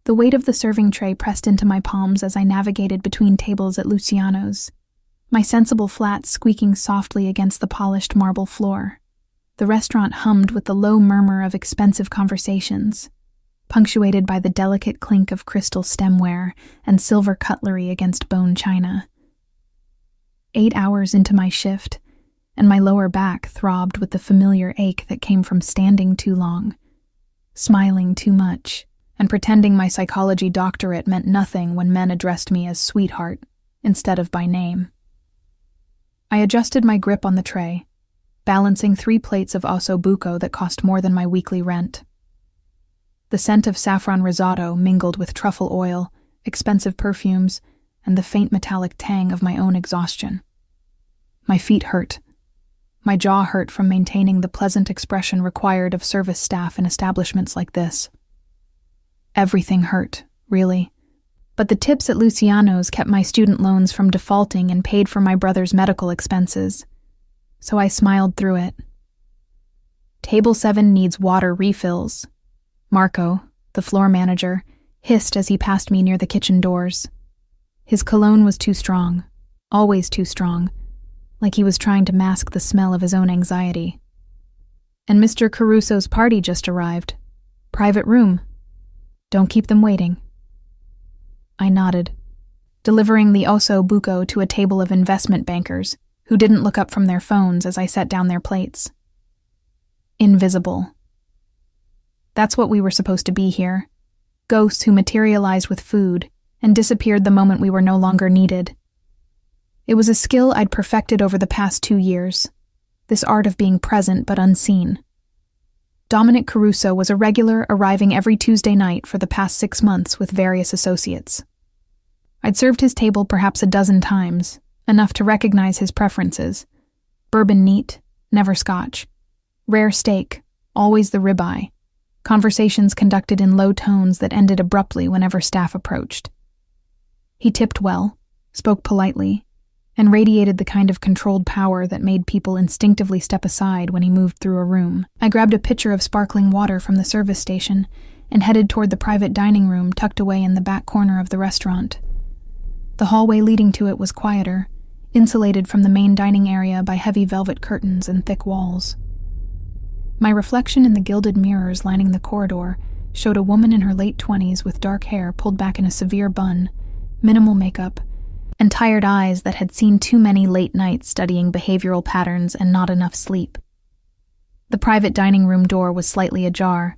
The weight of the serving tray pressed into my palms as I navigated between tables at Luciano's, my sensible flats squeaking softly against the polished marble floor. The restaurant hummed with the low murmur of expensive conversations, punctuated by the delicate clink of crystal stemware and silver cutlery against bone china. 8 hours into my shift, and my lower back throbbed with the familiar ache that came from standing too long, smiling too much, and pretending my psychology doctorate meant nothing when men addressed me as sweetheart instead of by name. I adjusted my grip on the tray, balancing 3 plates of osso buco that cost more than my weekly rent. The scent of saffron risotto mingled with truffle oil, expensive perfumes, and the faint metallic tang of my own exhaustion. My feet hurt. My jaw hurt from maintaining the pleasant expression required of service staff in establishments like this. Everything hurt, really. But the tips at Luciano's kept my student loans from defaulting and paid for my brother's medical expenses, so I smiled through it. Table 7 needs water refills. Marco, the floor manager, hissed as he passed me near the kitchen doors. His cologne was too strong, always too strong, like he was trying to mask the smell of his own anxiety. And Mr. Caruso's party just arrived. Private room. Don't keep them waiting. I nodded, delivering the osso buco to a table of investment bankers who didn't look up from their phones as I set down their plates. Invisible. That's what we were supposed to be here. Ghosts who materialized with food and disappeared the moment we were no longer needed. It was a skill I'd perfected over the past 2 years, this art of being present but unseen. Dominic Caruso was a regular, arriving every Tuesday night for the past 6 months with various associates. I'd served his table perhaps a dozen times, enough to recognize his preferences. Bourbon neat, never scotch. Rare steak, always the ribeye. Conversations conducted in low tones that ended abruptly whenever staff approached. He tipped well, spoke politely, and radiated the kind of controlled power that made people instinctively step aside when he moved through a room. I grabbed a pitcher of sparkling water from the service station and headed toward the private dining room tucked away in the back corner of the restaurant. The hallway leading to it was quieter, insulated from the main dining area by heavy velvet curtains and thick walls. My reflection in the gilded mirrors lining the corridor showed a woman in her late 20s with dark hair pulled back in a severe bun, minimal makeup, and tired eyes that had seen too many late nights studying behavioral patterns and not enough sleep. The private dining room door was slightly ajar.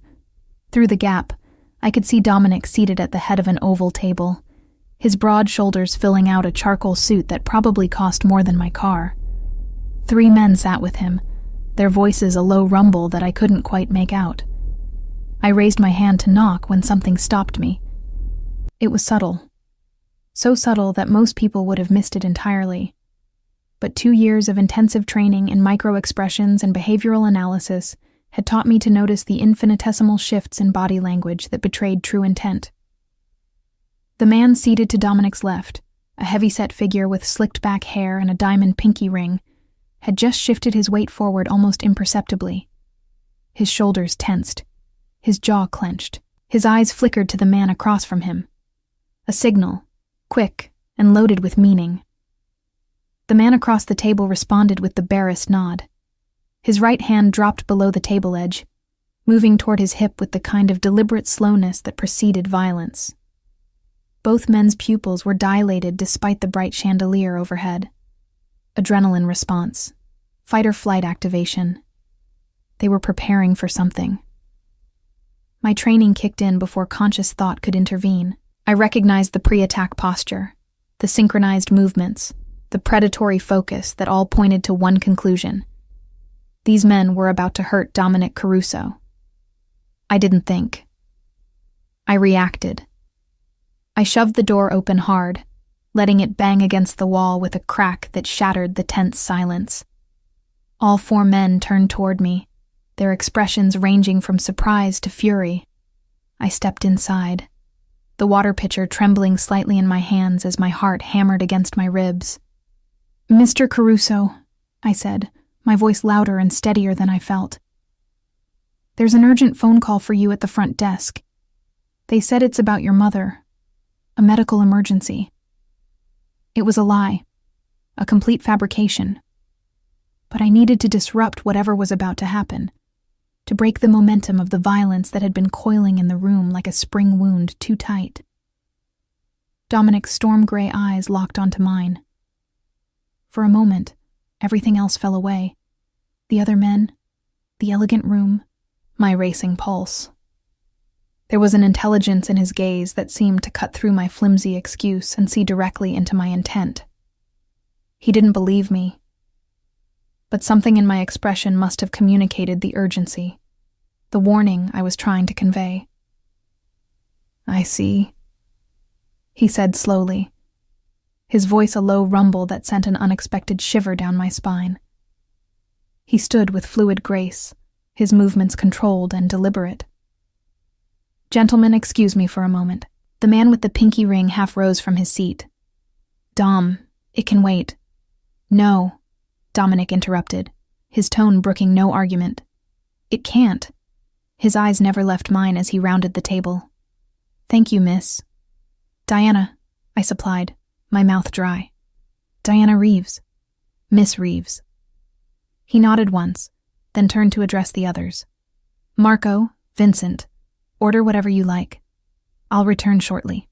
Through the gap, I could see Dominic seated at the head of an oval table, his broad shoulders filling out a charcoal suit that probably cost more than my car. 3 men sat with him, their voices a low rumble that I couldn't quite make out. I raised my hand to knock when something stopped me. It was subtle. So subtle that most people would have missed it entirely. But 2 years of intensive training in micro-expressions and behavioral analysis had taught me to notice the infinitesimal shifts in body language that betrayed true intent. The man seated to Dominic's left, a heavy-set figure with slicked-back hair and a diamond pinky ring, had just shifted his weight forward almost imperceptibly. His shoulders tensed, his jaw clenched, his eyes flickered to the man across from him. A signal, quick and loaded with meaning. The man across the table responded with the barest nod. His right hand dropped below the table edge, moving toward his hip with the kind of deliberate slowness that preceded violence. Both men's pupils were dilated despite the bright chandelier overhead. Adrenaline response. Fight-or-flight activation. They were preparing for something. My training kicked in before conscious thought could intervene. I recognized the pre-attack posture, the synchronized movements, the predatory focus that all pointed to one conclusion. These men were about to hurt Dominic Caruso. I didn't think. I reacted. I shoved the door open hard, letting it bang against the wall with a crack that shattered the tense silence. All 4 men turned toward me, their expressions ranging from surprise to fury. I stepped inside, the water pitcher trembling slightly in my hands as my heart hammered against my ribs. "Mr. Caruso," I said, my voice louder and steadier than I felt. "There's an urgent phone call for you at the front desk." They said it's about your mother. A medical emergency. It was a lie. A complete fabrication. But I needed to disrupt whatever was about to happen, to break the momentum of the violence that had been coiling in the room like a spring wound too tight. Dominic's storm-gray eyes locked onto mine. For a moment, everything else fell away. The other men, the elegant room, my racing pulse. There was an intelligence in his gaze that seemed to cut through my flimsy excuse and see directly into my intent. He didn't believe me, but something in my expression must have communicated the urgency, the warning I was trying to convey. "I see," he said slowly, his voice a low rumble that sent an unexpected shiver down my spine. He stood with fluid grace, his movements controlled and deliberate. "Gentlemen, excuse me for a moment." The man with the pinky ring half rose from his seat. "Dom, it can wait." "No," Dominic interrupted, his tone brooking no argument. "It can't." His eyes never left mine as he rounded the table. "Thank you, miss." "Diana," I supplied, my mouth dry. "Diana Reeves." "Miss Reeves." He nodded once, then turned to address the others. "Marco, Vincent, order whatever you like. I'll return shortly."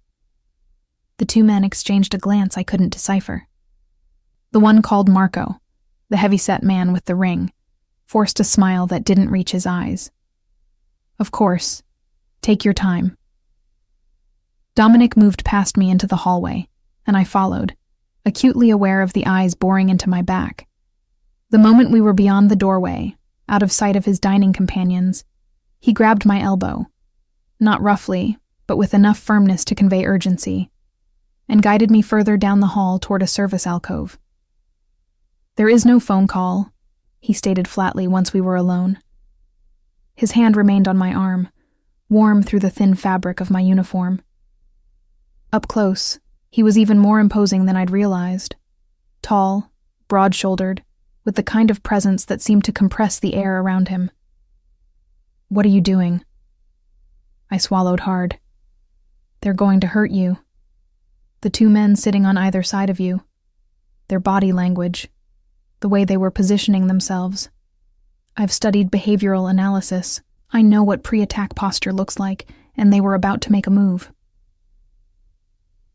The two men exchanged a glance I couldn't decipher. The one called Marco, the heavy-set man with the ring, forced a smile that didn't reach his eyes. "Of course. Take your time." Dominic moved past me into the hallway, and I followed, acutely aware of the eyes boring into my back. The moment we were beyond the doorway, out of sight of his dining companions, he grabbed my elbow, not roughly, but with enough firmness to convey urgency, and guided me further down the hall toward a service alcove. "There is no phone call," he stated flatly once we were alone. His hand remained on my arm, warm through the thin fabric of my uniform. Up close, he was even more imposing than I'd realized. Tall, broad-shouldered, with the kind of presence that seemed to compress the air around him. "What are you doing?" I swallowed hard. "They're going to hurt you. The two men sitting on either side of you. Their body language, the way they were positioning themselves. I've studied behavioral analysis. I know what pre-attack posture looks like, and they were about to make a move."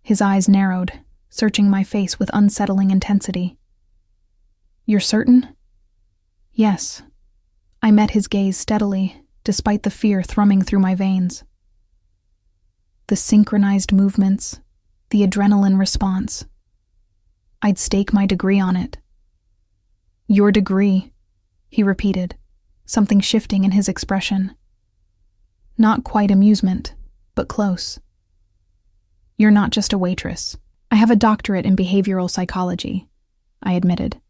His eyes narrowed, searching my face with unsettling intensity. "You're certain?" "Yes." I met his gaze steadily, despite the fear thrumming through my veins. The synchronized movements, the adrenaline response. I'd stake my degree on it. "Your degree," he repeated, something shifting in his expression. Not quite amusement, but close. "You're not just a waitress. I have a doctorate in behavioral psychology," I admitted.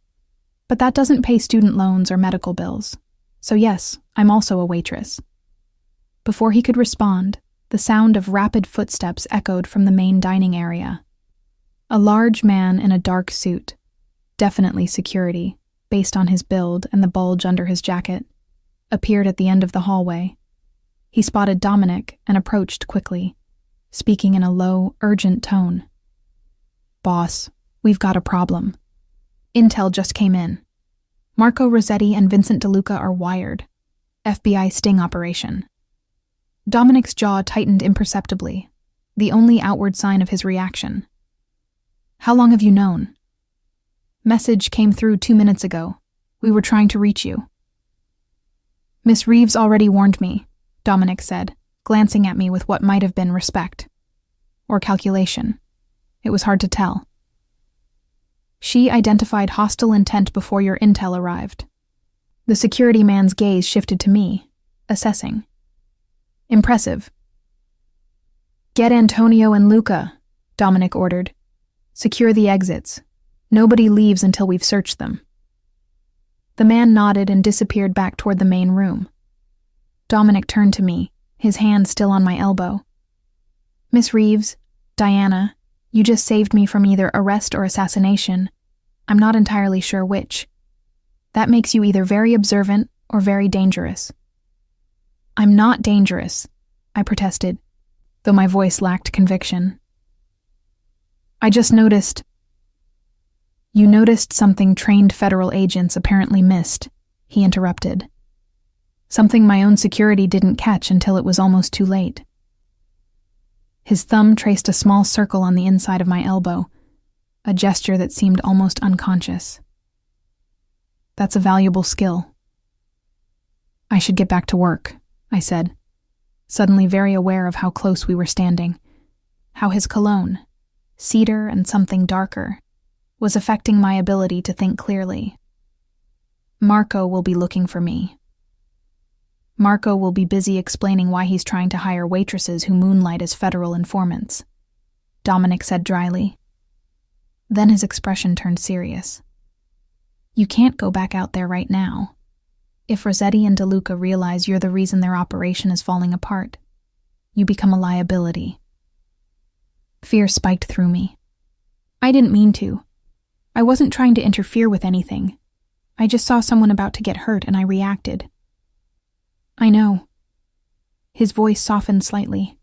"But that doesn't pay student loans or medical bills. So yes, I'm also a waitress." Before he could respond, the sound of rapid footsteps echoed from the main dining area. A large man in a dark suit, definitely security, based on his build and the bulge under his jacket, appeared at the end of the hallway. He spotted Dominic and approached quickly, speaking in a low, urgent tone. "Boss, we've got a problem. Intel just came in. Marco Rossetti and Vincent DeLuca are wired. FBI sting operation." Dominic's jaw tightened imperceptibly, the only outward sign of his reaction. "How long have you known?" "Message came through 2 minutes ago. We were trying to reach you." "Miss Reeves already warned me," Dominic said, glancing at me with what might have been respect. Or calculation. It was hard to tell. "She identified hostile intent before your intel arrived." The security man's gaze shifted to me, assessing. "Impressive." "Get Antonio and Luca," Dominic ordered. "Secure the exits. Nobody leaves until we've searched them." The man nodded and disappeared back toward the main room. Dominic turned to me, his hand still on my elbow. "Miss Reeves, Diana, you just saved me from either arrest or assassination. I'm not entirely sure which. That makes you either very observant or very dangerous." "I'm not dangerous," I protested. though my voice lacked conviction. I just noticed. You noticed something trained federal agents apparently missed, he interrupted. Something my own security didn't catch until it was almost too late. His thumb traced a small circle on the inside of my elbow, a gesture that seemed almost unconscious. That's a valuable skill. I should get back to work, I said, suddenly very aware of how close we were standing, how his cologne, cedar and something darker, was affecting my ability to think clearly. Marco will be looking for me. Marco will be busy explaining why he's trying to hire waitresses who moonlight as federal informants, Dominic said dryly. Then his expression turned serious. You can't go back out there right now. If Rossetti and DeLuca realize you're the reason their operation is falling apart, you become a liability. Fear spiked through me. I didn't mean to. I wasn't trying to interfere with anything. I just saw someone about to get hurt and I reacted. I know. His voice softened slightly.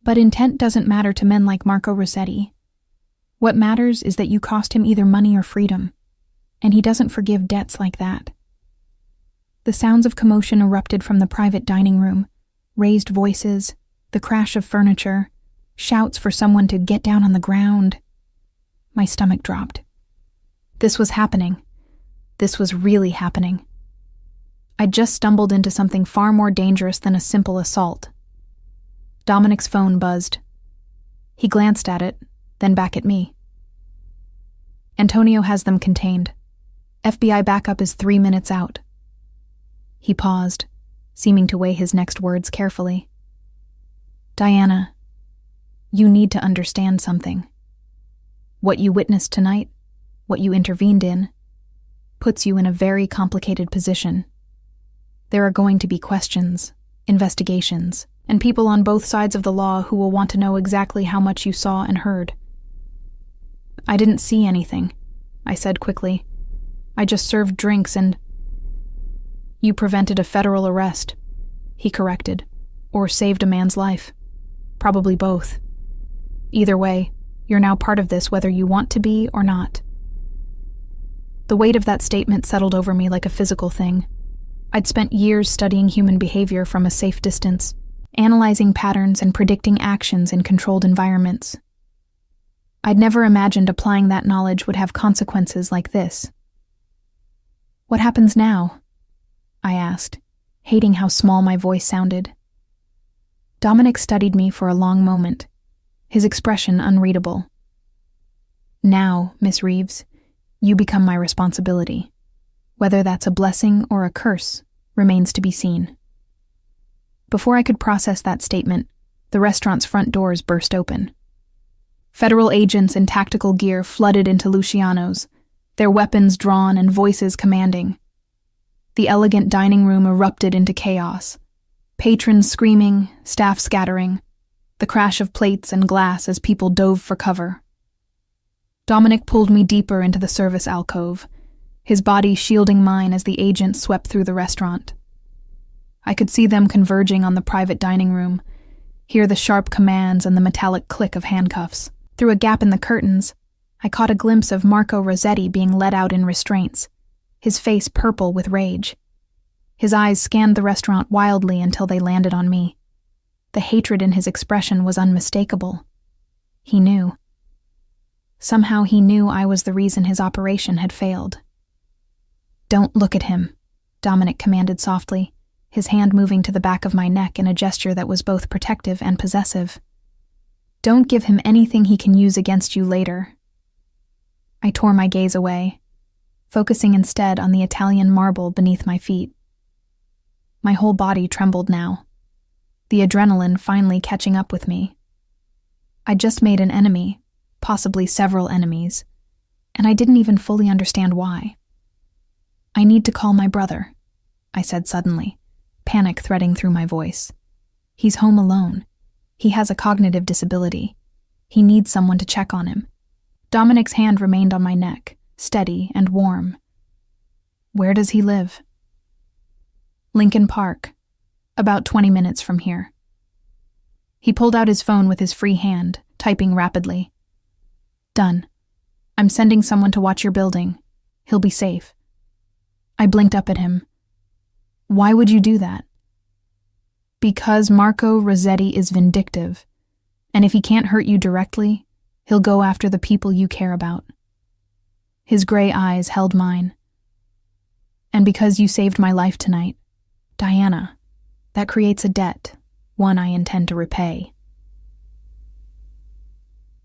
But intent doesn't matter to men like Marco Rossetti. What matters is that you cost him either money or freedom, and he doesn't forgive debts like that. The sounds of commotion erupted from the private dining room, raised voices, the crash of furniture, shouts for someone to get down on the ground. My stomach dropped. This was happening. This was really happening. I'd just stumbled into something far more dangerous than a simple assault. Dominic's phone buzzed. He glanced at it, then back at me. Antonio has them contained. FBI backup is 3 minutes out. He paused, seeming to weigh his next words carefully. Diana, you need to understand something. What you witnessed tonight, what you intervened in, puts you in a very complicated position. There are going to be questions, investigations, and people on both sides of the law who will want to know exactly how much you saw and heard. I didn't see anything, I said quickly. I just served drinks and... You prevented a federal arrest, he corrected, or saved a man's life. Probably both. Either way, you're now part of this whether you want to be or not. The weight of that statement settled over me like a physical thing. I'd spent years studying human behavior from a safe distance, analyzing patterns and predicting actions in controlled environments. I'd never imagined applying that knowledge would have consequences like this. What happens now? I asked, hating how small my voice sounded. Dominic studied me for a long moment, his expression unreadable. Now, Miss Reeves, you become my responsibility. Whether that's a blessing or a curse remains to be seen. Before I could process that statement, the restaurant's front doors burst open. Federal agents in tactical gear flooded into Luciano's, their weapons drawn and voices commanding. The elegant dining room erupted into chaos. Patrons screaming, staff scattering, the crash of plates and glass as people dove for cover. Dominic pulled me deeper into the service alcove, his body shielding mine as the agents swept through the restaurant. I could see them converging on the private dining room, hear the sharp commands and the metallic click of handcuffs. Through a gap in the curtains, I caught a glimpse of Marco Rossetti being led out in restraints, his face purple with rage. His eyes scanned the restaurant wildly until they landed on me. The hatred in his expression was unmistakable. He knew. Somehow he knew I was the reason his operation had failed. Don't look at him, Dominic commanded softly, his hand moving to the back of my neck in a gesture that was both protective and possessive. Don't give him anything he can use against you later. I tore my gaze away, focusing instead on the Italian marble beneath my feet. My whole body trembled now, the adrenaline finally catching up with me. I'd just made an enemy, possibly several enemies, and I didn't even fully understand why. I need to call my brother, I said suddenly, panic threading through my voice. He's home alone. He has a cognitive disability. He needs someone to check on him. Dominic's hand remained on my neck, steady and warm. Where does he live? Lincoln Park, about 20 minutes from here. He pulled out his phone with his free hand, typing rapidly. Done. I'm sending someone to watch your building. He'll be safe. I blinked up at him. Why would you do that? Because Marco Rossetti is vindictive, and if he can't hurt you directly, he'll go after the people you care about. His gray eyes held mine. And because you saved my life tonight, Diana, that creates a debt, one I intend to repay.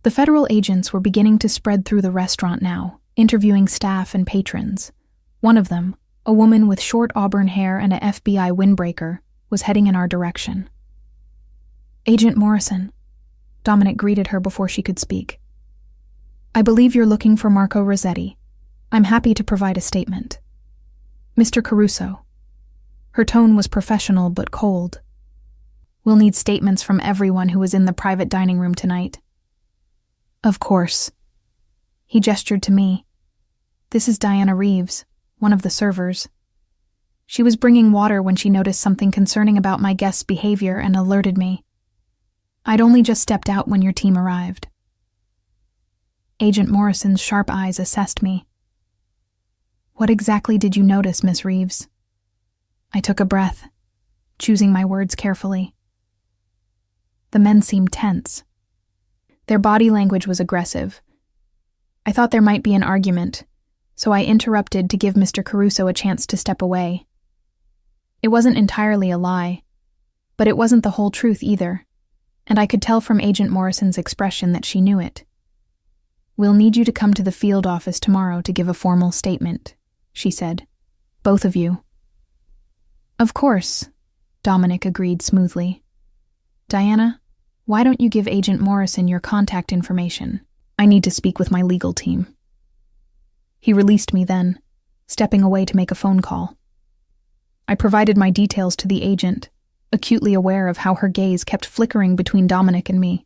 The federal agents were beginning to spread through the restaurant now, interviewing staff and patrons. One of them, a woman with short auburn hair and a FBI windbreaker, was heading in our direction. Agent Morrison. Dominic greeted her before she could speak. I believe you're looking for Marco Rossetti. I'm happy to provide a statement. Mr. Caruso. Her tone was professional but cold. We'll need statements from everyone who was in the private dining room tonight. Of course. He gestured to me. This is Diana Reeves, one of the servers. She was bringing water when she noticed something concerning about my guest's behavior and alerted me. I'd only just stepped out when your team arrived. Agent Morrison's sharp eyes assessed me. What exactly did you notice, Miss Reeves? I took a breath, choosing my words carefully. The men seemed tense. Their body language was aggressive. I thought there might be an argument, so I interrupted to give Mr. Caruso a chance to step away. It wasn't entirely a lie, but it wasn't the whole truth either, and I could tell from Agent Morrison's expression that she knew it. We'll need you to come to the field office tomorrow to give a formal statement, she said. Both of you. Of course, Dominic agreed smoothly. Diana, why don't you give Agent Morrison your contact information? I need to speak with my legal team. He released me then, stepping away to make a phone call. I provided my details to the agent, acutely aware of how her gaze kept flickering between Dominic and me,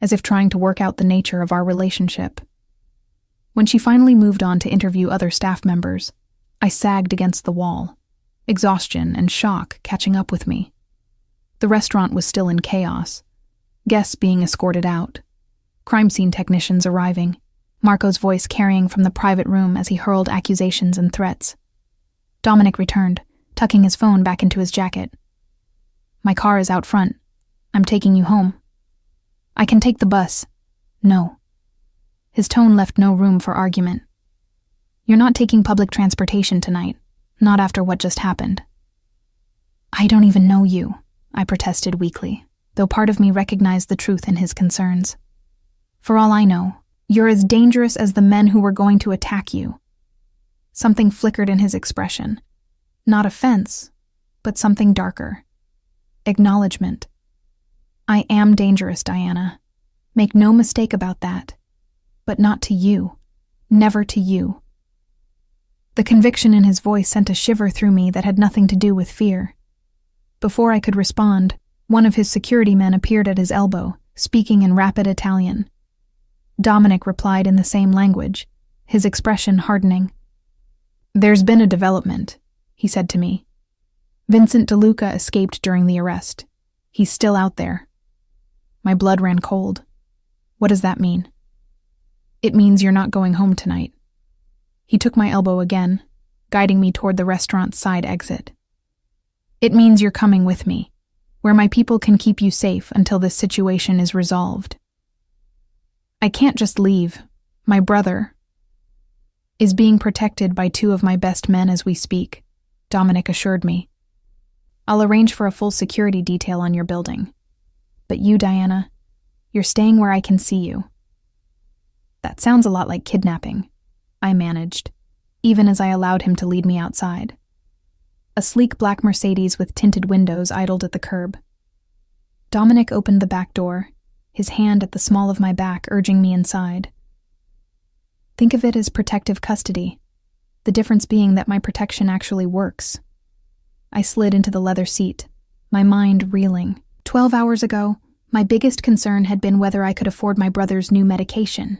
as if trying to work out the nature of our relationship. When she finally moved on to interview other staff members, I sagged against the wall, exhaustion and shock catching up with me. The restaurant was still in chaos, guests being escorted out, crime scene technicians arriving, Marco's voice carrying from the private room as he hurled accusations and threats. Dominic returned, tucking his phone back into his jacket. My car is out front. I'm taking you home. I can take the bus. No. His tone left no room for argument. You're not taking public transportation tonight, not after what just happened. I don't even know you, I protested weakly, though part of me recognized the truth in his concerns. For all I know, you're as dangerous as the men who were going to attack you. Something flickered in his expression. Not offense, but something darker. Acknowledgement. I am dangerous, Diana. Make no mistake about that. But not to you. Never to you. The conviction in his voice sent a shiver through me that had nothing to do with fear. Before I could respond, one of his security men appeared at his elbow, speaking in rapid Italian. Dominic replied in the same language, his expression hardening. There's been a development, he said to me. Vincent DeLuca escaped during the arrest. He's still out there. My blood ran cold. What does that mean? It means you're not going home tonight. He took my elbow again, guiding me toward the restaurant's side exit. It means you're coming with me, where my people can keep you safe until this situation is resolved. I can't just leave. My brother is being protected by two of my best men as we speak, Dominic assured me. I'll arrange for a full security detail on your building. But you, Diana, you're staying where I can see you. That sounds a lot like kidnapping, I managed, even as I allowed him to lead me outside. A sleek black Mercedes with tinted windows idled at the curb. Dominic opened the back door, his hand at the small of my back urging me inside. Think of it as protective custody, the difference being that my protection actually works. I slid into the leather seat, my mind reeling. 12 hours ago, my biggest concern had been whether I could afford my brother's new medication.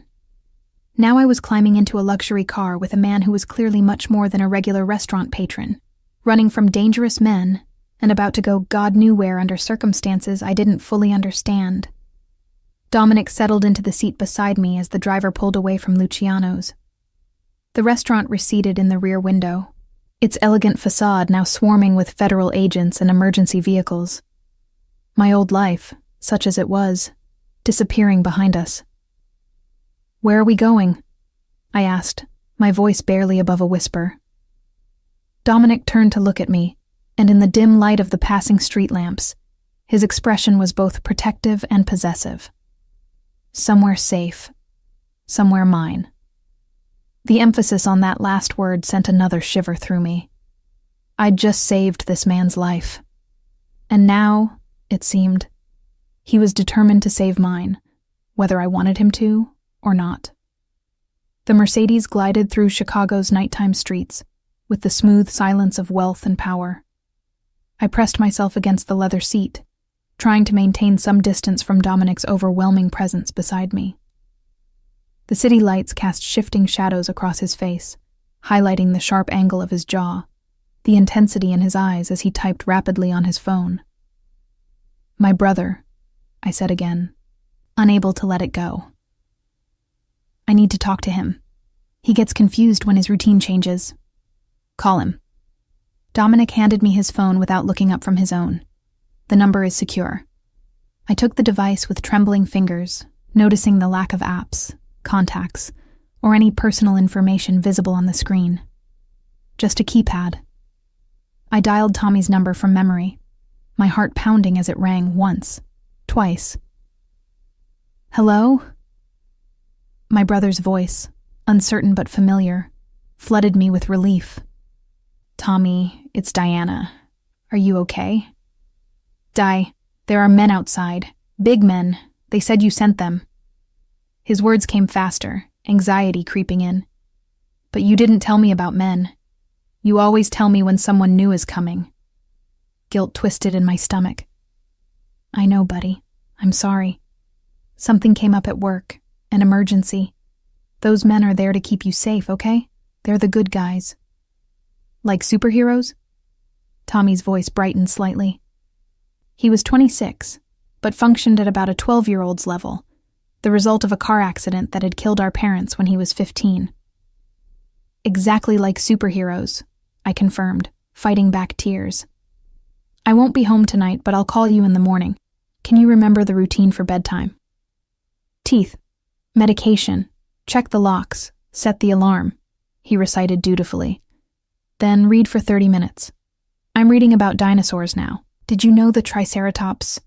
Now I was climbing into a luxury car with a man who was clearly much more than a regular restaurant patron, running from dangerous men and about to go God knew where under circumstances I didn't fully understand. Dominic settled into the seat beside me as the driver pulled away from Luciano's. The restaurant receded in the rear window, its elegant facade now swarming with federal agents and emergency vehicles. My old life, such as it was, disappearing behind us. "Where are we going?" I asked, my voice barely above a whisper. Dominic turned to look at me, and in the dim light of the passing street lamps, his expression was both protective and possessive. Somewhere safe, somewhere mine. The emphasis on that last word sent another shiver through me. I'd just saved this man's life. And now, it seemed, he was determined to save mine, whether I wanted him to or not. The Mercedes glided through Chicago's nighttime streets, with the smooth silence of wealth and power. I pressed myself against the leather seat, trying to maintain some distance from Dominic's overwhelming presence beside me. The city lights cast shifting shadows across his face, highlighting the sharp angle of his jaw, the intensity in his eyes as he typed rapidly on his phone. "My brother," I said again, unable to let it go. "I need to talk to him. He gets confused when his routine changes." "Call him." Dominic handed me his phone without looking up from his own. "The number is secure." I took the device with trembling fingers, noticing the lack of apps, contacts, or any personal information visible on the screen. Just a keypad. I dialed Tommy's number from memory, my heart pounding as it rang once, twice. "Hello?" My brother's voice, uncertain but familiar, flooded me with relief. "Tommy, it's Diana. Are you okay?" "Di, there are men outside. Big men. They said you sent them." His words came faster, anxiety creeping in. "But you didn't tell me about men. You always tell me when someone new is coming." Guilt twisted in my stomach. "I know, buddy. I'm sorry. Something came up at work. An emergency. Those men are there to keep you safe, okay? They're the good guys." "Like superheroes?" Tommy's voice brightened slightly. He was 26, but functioned at about a 12-year-old's level, the result of a car accident that had killed our parents when he was 15. "Exactly like superheroes," I confirmed, fighting back tears. "I won't be home tonight, but I'll call you in the morning. Can you remember the routine for bedtime?" "Teeth, medication, check the locks, set the alarm," he recited dutifully. "Then read for 30 minutes. I'm reading about dinosaurs now. Did you know the Triceratops?"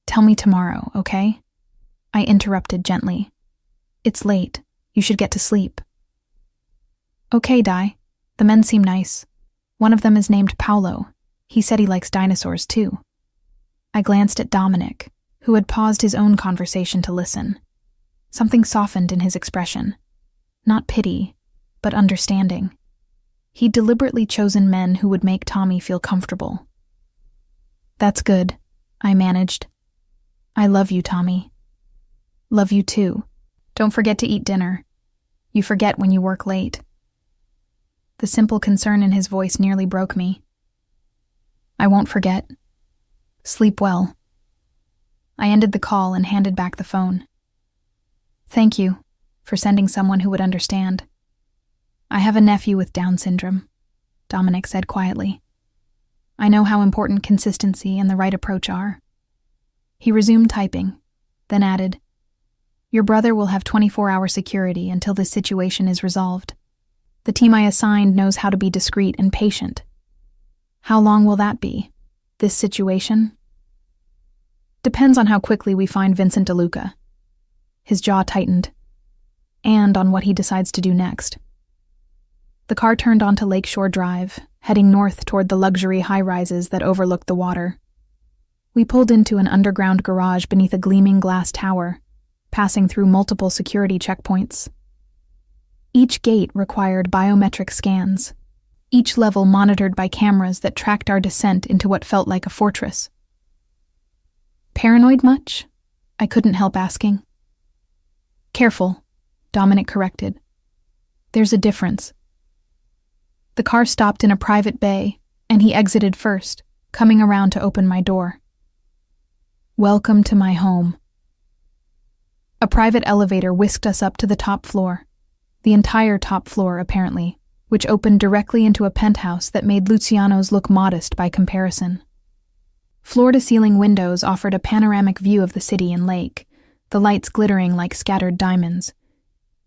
"Tell me tomorrow, okay?" I interrupted gently. "It's late. You should get to sleep." "Okay, Di. The men seem nice. One of them is named Paolo. He said he likes dinosaurs too." I glanced at Dominic, who had paused his own conversation to listen. Something softened in his expression. Not pity, but understanding. He'd deliberately chosen men who would make Tommy feel comfortable. "That's good," I managed. "I love you, Tommy." "Love you too. Don't forget to eat dinner. You forget when you work late." The simple concern in his voice nearly broke me. "I won't forget. Sleep well." I ended the call and handed back the phone. "Thank you for sending someone who would understand. I have a nephew with Down syndrome," Dominic said quietly. "I know how important consistency and the right approach are." He resumed typing, then added, "Your brother will have 24-hour security until this situation is resolved. The team I assigned knows how to be discreet and patient." "How long will that be? This situation?" "Depends on how quickly we find Vincent DeLuca." His jaw tightened. "And on what he decides to do next." The car turned onto Lakeshore Drive, heading north toward the luxury high-rises that overlooked the water. We pulled into an underground garage beneath a gleaming glass tower, passing through multiple security checkpoints. Each gate required biometric scans, each level monitored by cameras that tracked our descent into what felt like a fortress. "Paranoid much?" I couldn't help asking. "Careful," Dominic corrected. "There's a difference." The car stopped in a private bay, and he exited first, coming around to open my door. Welcome to my home. A private elevator whisked us up to the top floor, the entire top floor apparently, which opened directly into a penthouse that made Luciano's look modest by comparison. Floor-to-ceiling windows offered a panoramic view of the city and lake, the lights glittering like scattered diamonds.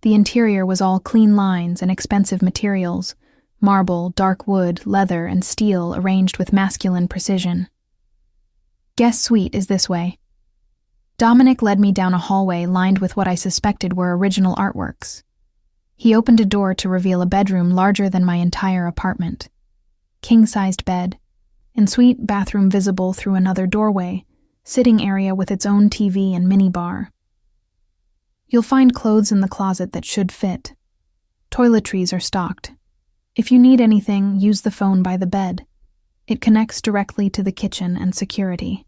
The interior was all clean lines and expensive materials, marble, dark wood, leather, and steel arranged with masculine precision. Guest suite is this way. Dominic led me down a hallway lined with what I suspected were original artworks. He opened a door to reveal a bedroom larger than my entire apartment. King-sized bed, ensuite bathroom visible through another doorway, sitting area with its own TV and minibar. You'll find clothes in the closet that should fit. Toiletries are stocked. If you need anything, use the phone by the bed. It connects directly to the kitchen and security.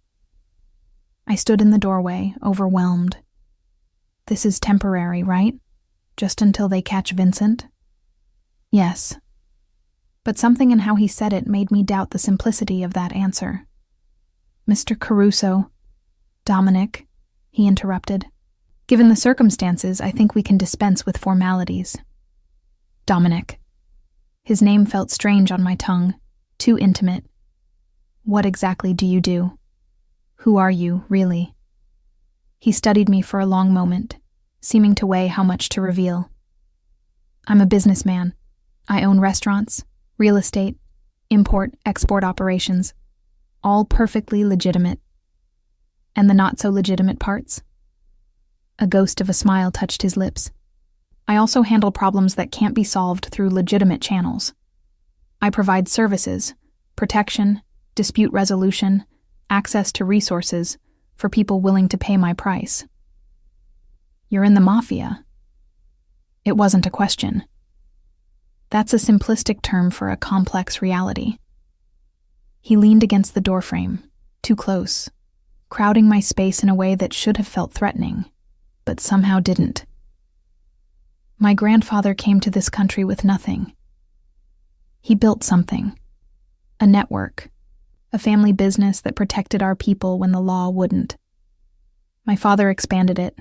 I stood in the doorway, overwhelmed. This is temporary, right? Just until they catch Vincent? Yes. But something in how he said it made me doubt the simplicity of that answer. Mr. Caruso, Dominic, he interrupted. Given the circumstances, I think we can dispense with formalities. Dominic. His name felt strange on my tongue, too intimate. What exactly do you do? Who are you, really? He studied me for a long moment, seeming to weigh how much to reveal. I'm a businessman. I own restaurants, real estate, import-export operations, all perfectly legitimate. And the not-so-legitimate parts? A ghost of a smile touched his lips. I also handle problems that can't be solved through legitimate channels. I provide services, protection, dispute resolution, access to resources for people willing to pay my price. You're in the Mafia. It wasn't a question. That's a simplistic term for a complex reality. He leaned against the doorframe, too close, crowding my space in a way that should have felt threatening, but somehow didn't. My grandfather came to this country with nothing. He built something, a network, a family business that protected our people when the law wouldn't. My father expanded it.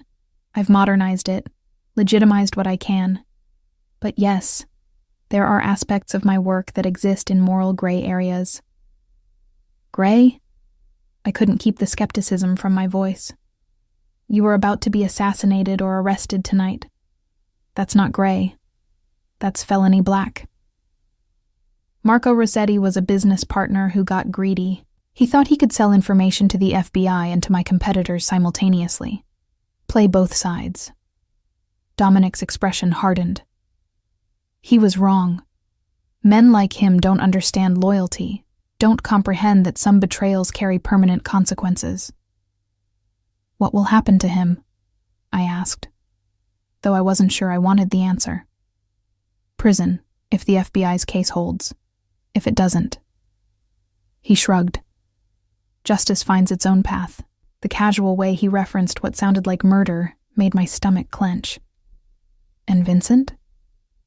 I've modernized it, legitimized what I can. But yes, there are aspects of my work that exist in moral gray areas. Gray? I couldn't keep the skepticism from my voice. You were about to be assassinated or arrested tonight. That's not gray. That's felony black. Marco Rossetti was a business partner who got greedy. He thought he could sell information to the FBI and to my competitors simultaneously. Play both sides. Dominic's expression hardened. He was wrong. Men like him don't understand loyalty, don't comprehend that some betrayals carry permanent consequences. What will happen to him? I asked, though I wasn't sure I wanted the answer. Prison, if the FBI's case holds. If it doesn't. He shrugged. Justice finds its own path. The casual way he referenced what sounded like murder made my stomach clench. And Vincent?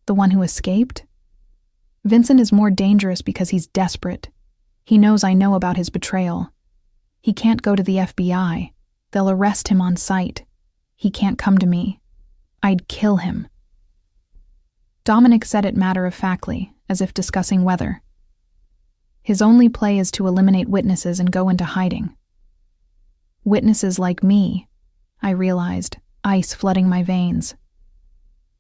The one who escaped? Vincent is more dangerous because he's desperate. He knows I know about his betrayal. He can't go to the FBI. They'll arrest him on sight. He can't come to me. I'd kill him. Dominic said it matter-of-factly, as if discussing weather. His only play is to eliminate witnesses and go into hiding. Witnesses like me, I realized, ice flooding my veins.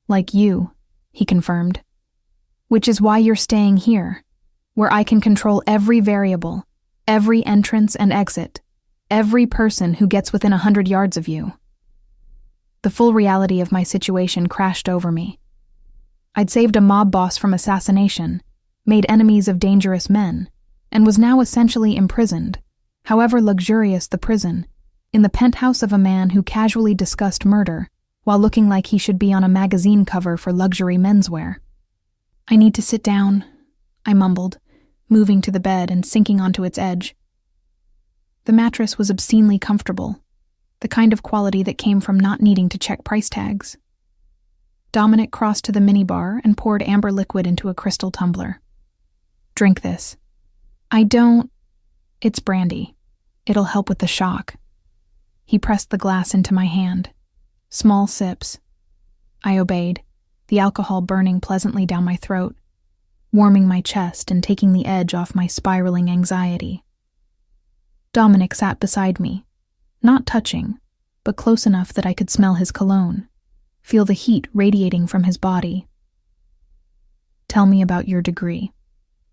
Like you, he confirmed. Which is why you're staying here, where I can control every variable, every entrance and exit, every person who gets within 100 yards of you. The full reality of my situation crashed over me. I'd saved a mob boss from assassination, made enemies of dangerous men, and was now essentially imprisoned, however luxurious the prison, in the penthouse of a man who casually discussed murder while looking like he should be on a magazine cover for luxury menswear. I need to sit down, I mumbled, moving to the bed and sinking onto its edge. The mattress was obscenely comfortable, the kind of quality that came from not needing to check price tags. Dominic crossed to the minibar and poured amber liquid into a crystal tumbler. Drink this. I don't. It's brandy. It'll help with the shock. He pressed the glass into my hand. Small sips. I obeyed, the alcohol burning pleasantly down my throat, warming my chest and taking the edge off my spiraling anxiety. Dominic sat beside me, not touching, but close enough that I could smell his cologne, feel the heat radiating from his body. "Tell me about your degree,"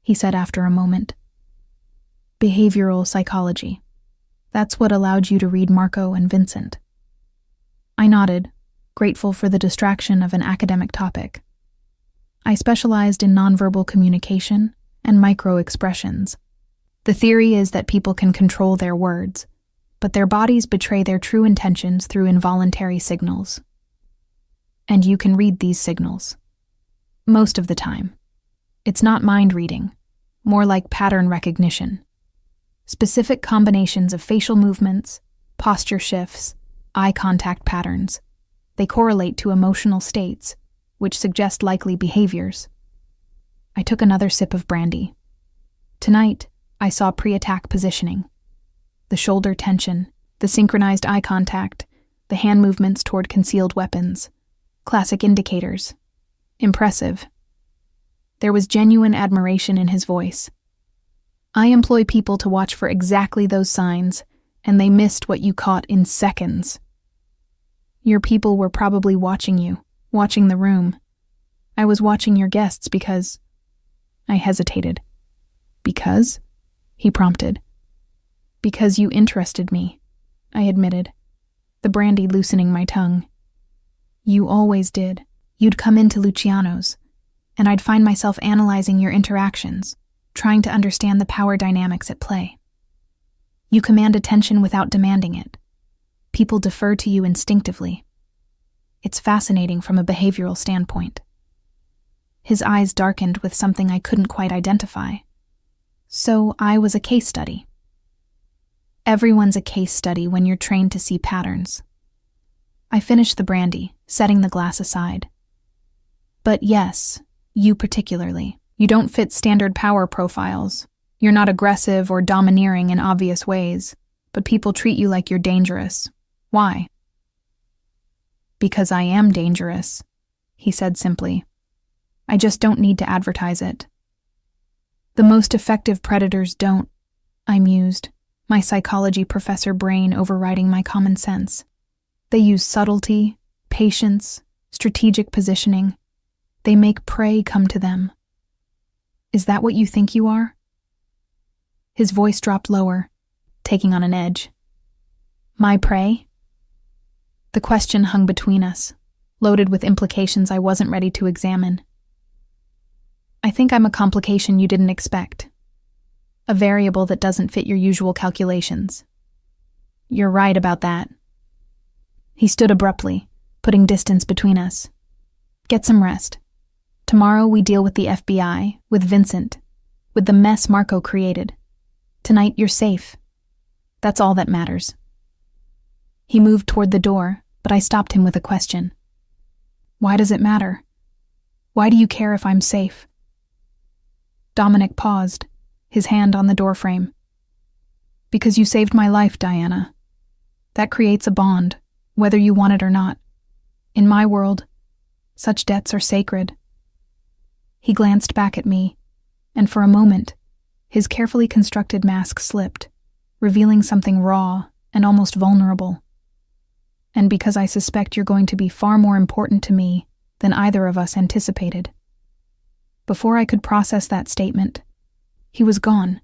he said after a moment. "Behavioral psychology. That's what allowed you to read Marco and Vincent." I nodded, grateful for the distraction of an academic topic. I specialized in nonverbal communication and micro-expressions. The theory is that people can control their words, but their bodies betray their true intentions through involuntary signals. And you can read these signals. Most of the time. It's not mind reading, more like pattern recognition. Specific combinations of facial movements, posture shifts, eye contact patterns. They correlate to emotional states, which suggest likely behaviors. I took another sip of brandy. Tonight, I saw pre-attack positioning. The shoulder tension, the synchronized eye contact, the hand movements toward concealed weapons. Classic indicators. Impressive. There was genuine admiration in his voice. "I employ people to watch for exactly those signs, and they missed what you caught in seconds. Your people were probably watching you, watching the room. I was watching your guests because..." I hesitated. "Because?" he prompted. "Because you interested me," I admitted, the brandy loosening my tongue. "You always did. You'd come into Luciano's, and I'd find myself analyzing your interactions, trying to understand the power dynamics at play. You command attention without demanding it. People defer to you instinctively. It's fascinating from a behavioral standpoint." His eyes darkened with something I couldn't quite identify. "So I was a case study." Everyone's a case study when you're trained to see patterns. I finished the brandy, setting the glass aside. "But yes, you particularly. You don't fit standard power profiles. You're not aggressive or domineering in obvious ways, but people treat you like you're dangerous. Why?" "Because I am dangerous," he said simply. "I just don't need to advertise it." "The most effective predators don't," I mused, my psychology professor brain overriding my common sense. "They use subtlety, patience, strategic positioning. They make prey come to them." "Is that what you think you are?" His voice dropped lower, taking on an edge. "My prey?" The question hung between us, loaded with implications I wasn't ready to examine. "I think I'm a complication you didn't expect. A variable that doesn't fit your usual calculations." "You're right about that." He stood abruptly, putting distance between us. "Get some rest. Tomorrow we deal with the FBI, with Vincent, with the mess Marco created. Tonight you're safe. That's all that matters." He moved toward the door, but I stopped him with a question. "Why does it matter? Why do you care if I'm safe?" Dominic paused, his hand on the doorframe. "Because you saved my life, Diana. That creates a bond, whether you want it or not. In my world, such debts are sacred." He glanced back at me, and for a moment, his carefully constructed mask slipped, revealing something raw and almost vulnerable. "And because I suspect you're going to be far more important to me than either of us anticipated." Before I could process that statement, he was gone,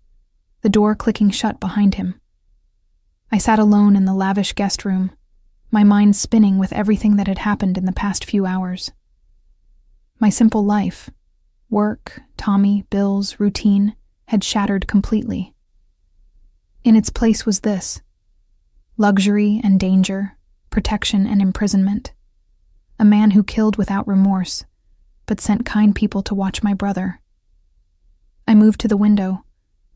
the door clicking shut behind him. I sat alone in the lavish guest room, my mind spinning with everything that had happened in the past few hours. My simple life, work, Tommy, bills, routine, had shattered completely. In its place was this: luxury and danger, protection and imprisonment. A man who killed without remorse, but sent kind people to watch my brother. I moved to the window,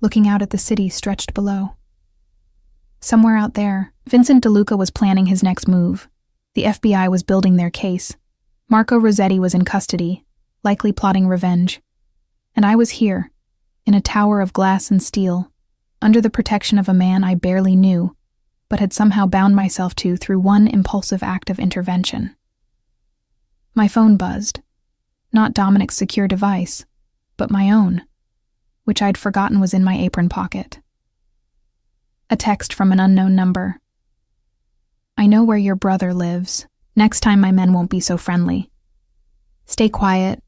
looking out at the city stretched below. Somewhere out there, Vincent DeLuca was planning his next move. The FBI was building their case. Marco Rossetti was in custody, likely plotting revenge. And I was here, in a tower of glass and steel, under the protection of a man I barely knew, but had somehow bound myself to through one impulsive act of intervention. My phone buzzed. Not Dominic's secure device, but my own, which I'd forgotten was in my apron pocket. A text from an unknown number. I know where your brother lives. Next time my men won't be so friendly. Stay quiet,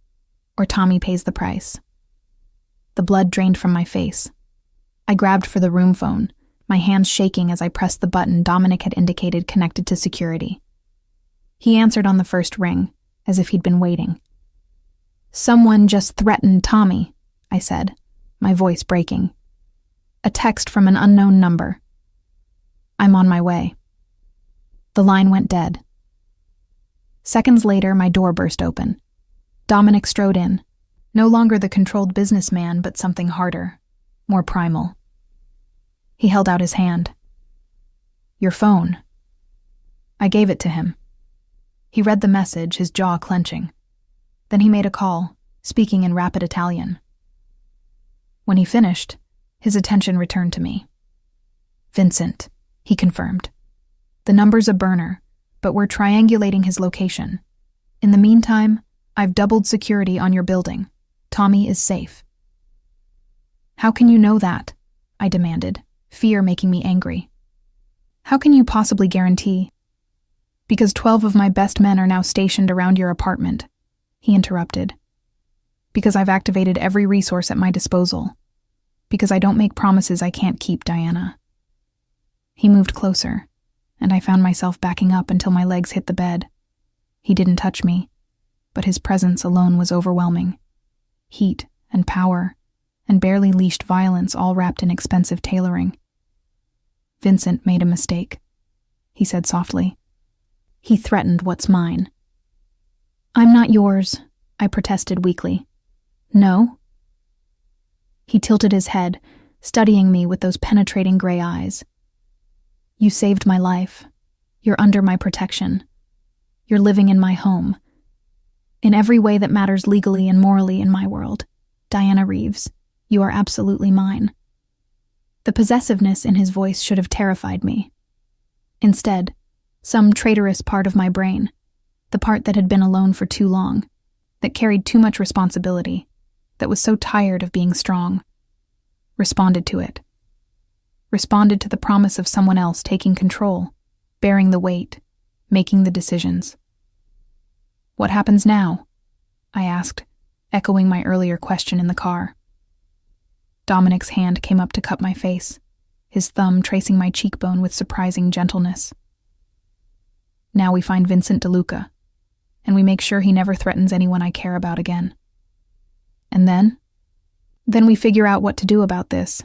or Tommy pays the price. The blood drained from my face. I grabbed for the room phone, my hands shaking as I pressed the button Dominic had indicated connected to security. He answered on the first ring, as if he'd been waiting. Someone just threatened Tommy, I said, my voice breaking. A text from an unknown number. I'm on my way. The line went dead. Seconds later, my door burst open. Dominic strode in, no longer the controlled businessman, but something harder, more primal. He held out his hand. Your phone. I gave it to him. He read the message, his jaw clenching. Then he made a call, speaking in rapid Italian. When he finished, his attention returned to me. Vincent, he confirmed. The number's a burner, but we're triangulating his location. In the meantime, I've doubled security on your building. Tommy is safe. How can you know that? I demanded, fear making me angry. How can you possibly guarantee? Because 12 of my best men are now stationed around your apartment, he interrupted. Because I've activated every resource at my disposal. Because I don't make promises I can't keep, Diana. He moved closer, and I found myself backing up until my legs hit the bed. He didn't touch me, but his presence alone was overwhelming. Heat and power, and barely leashed violence all wrapped in expensive tailoring. Vincent made a mistake, he said softly. He threatened what's mine. I'm not yours, I protested weakly. No? He tilted his head, studying me with those penetrating gray eyes. You saved my life. You're under my protection. You're living in my home. In every way that matters legally and morally in my world, Diana Reeves, you are absolutely mine. The possessiveness in his voice should have terrified me. Instead, some traitorous part of my brain, the part that had been alone for too long, that carried too much responsibility, that was so tired of being strong, responded to it. Responded to the promise of someone else taking control, bearing the weight, making the decisions. What happens now? I asked, echoing my earlier question in the car. Dominic's hand came up to cup my face, his thumb tracing my cheekbone with surprising gentleness. Now we find Vincent DeLuca, and we make sure he never threatens anyone I care about again. And then? Then we figure out what to do about this.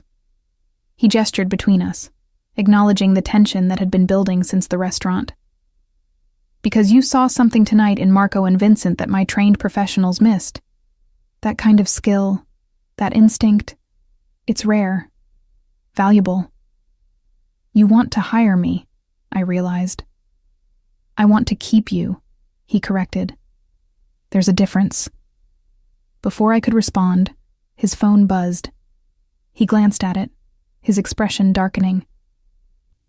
He gestured between us, acknowledging the tension that had been building since the restaurant. Because you saw something tonight in Marco and Vincent that my trained professionals missed. That kind of skill, that instinct, it's rare, valuable. You want to hire me, I realized. I want to keep you, he corrected. There's a difference. Before I could respond, his phone buzzed. He glanced at it, his expression darkening.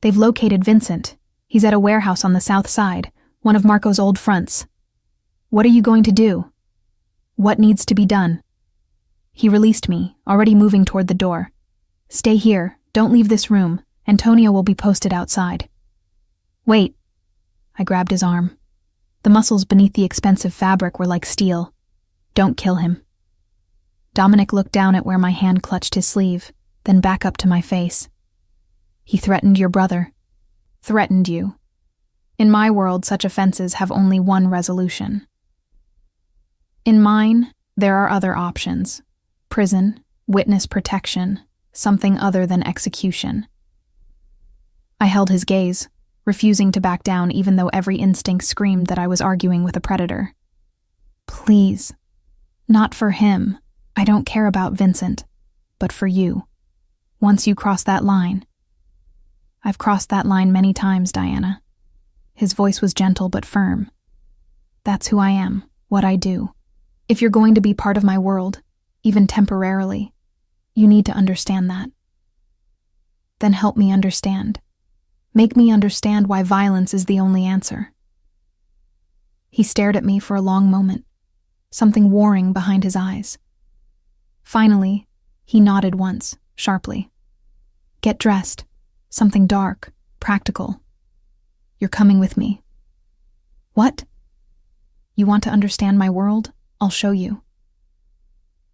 They've located Vincent. He's at a warehouse on the south side, one of Marco's old fronts. What are you going to do? What needs to be done? He released me, already moving toward the door. Stay here, don't leave this room. Antonio will be posted outside. Wait. I grabbed his arm. The muscles beneath the expensive fabric were like steel. Don't kill him. Dominic looked down at where my hand clutched his sleeve, then back up to my face. He threatened your brother. Threatened you. In my world, such offenses have only one resolution. In mine, there are other options. Prison, witness protection, something other than execution. I held his gaze, refusing to back down even though every instinct screamed that I was arguing with a predator. Please. Not for him. I don't care about Vincent. But for you. Once you cross that line. I've crossed that line many times, Diana. His voice was gentle but firm. That's who I am, what I do. If you're going to be part of my world, even temporarily, You need to understand that. Then help me understand. Make me understand why violence is the only answer. He stared at me for a long moment, something warring behind his eyes. Finally, he nodded once, sharply. Get dressed. Something dark, practical. You're coming with me. What? You want to understand my world? I'll show you.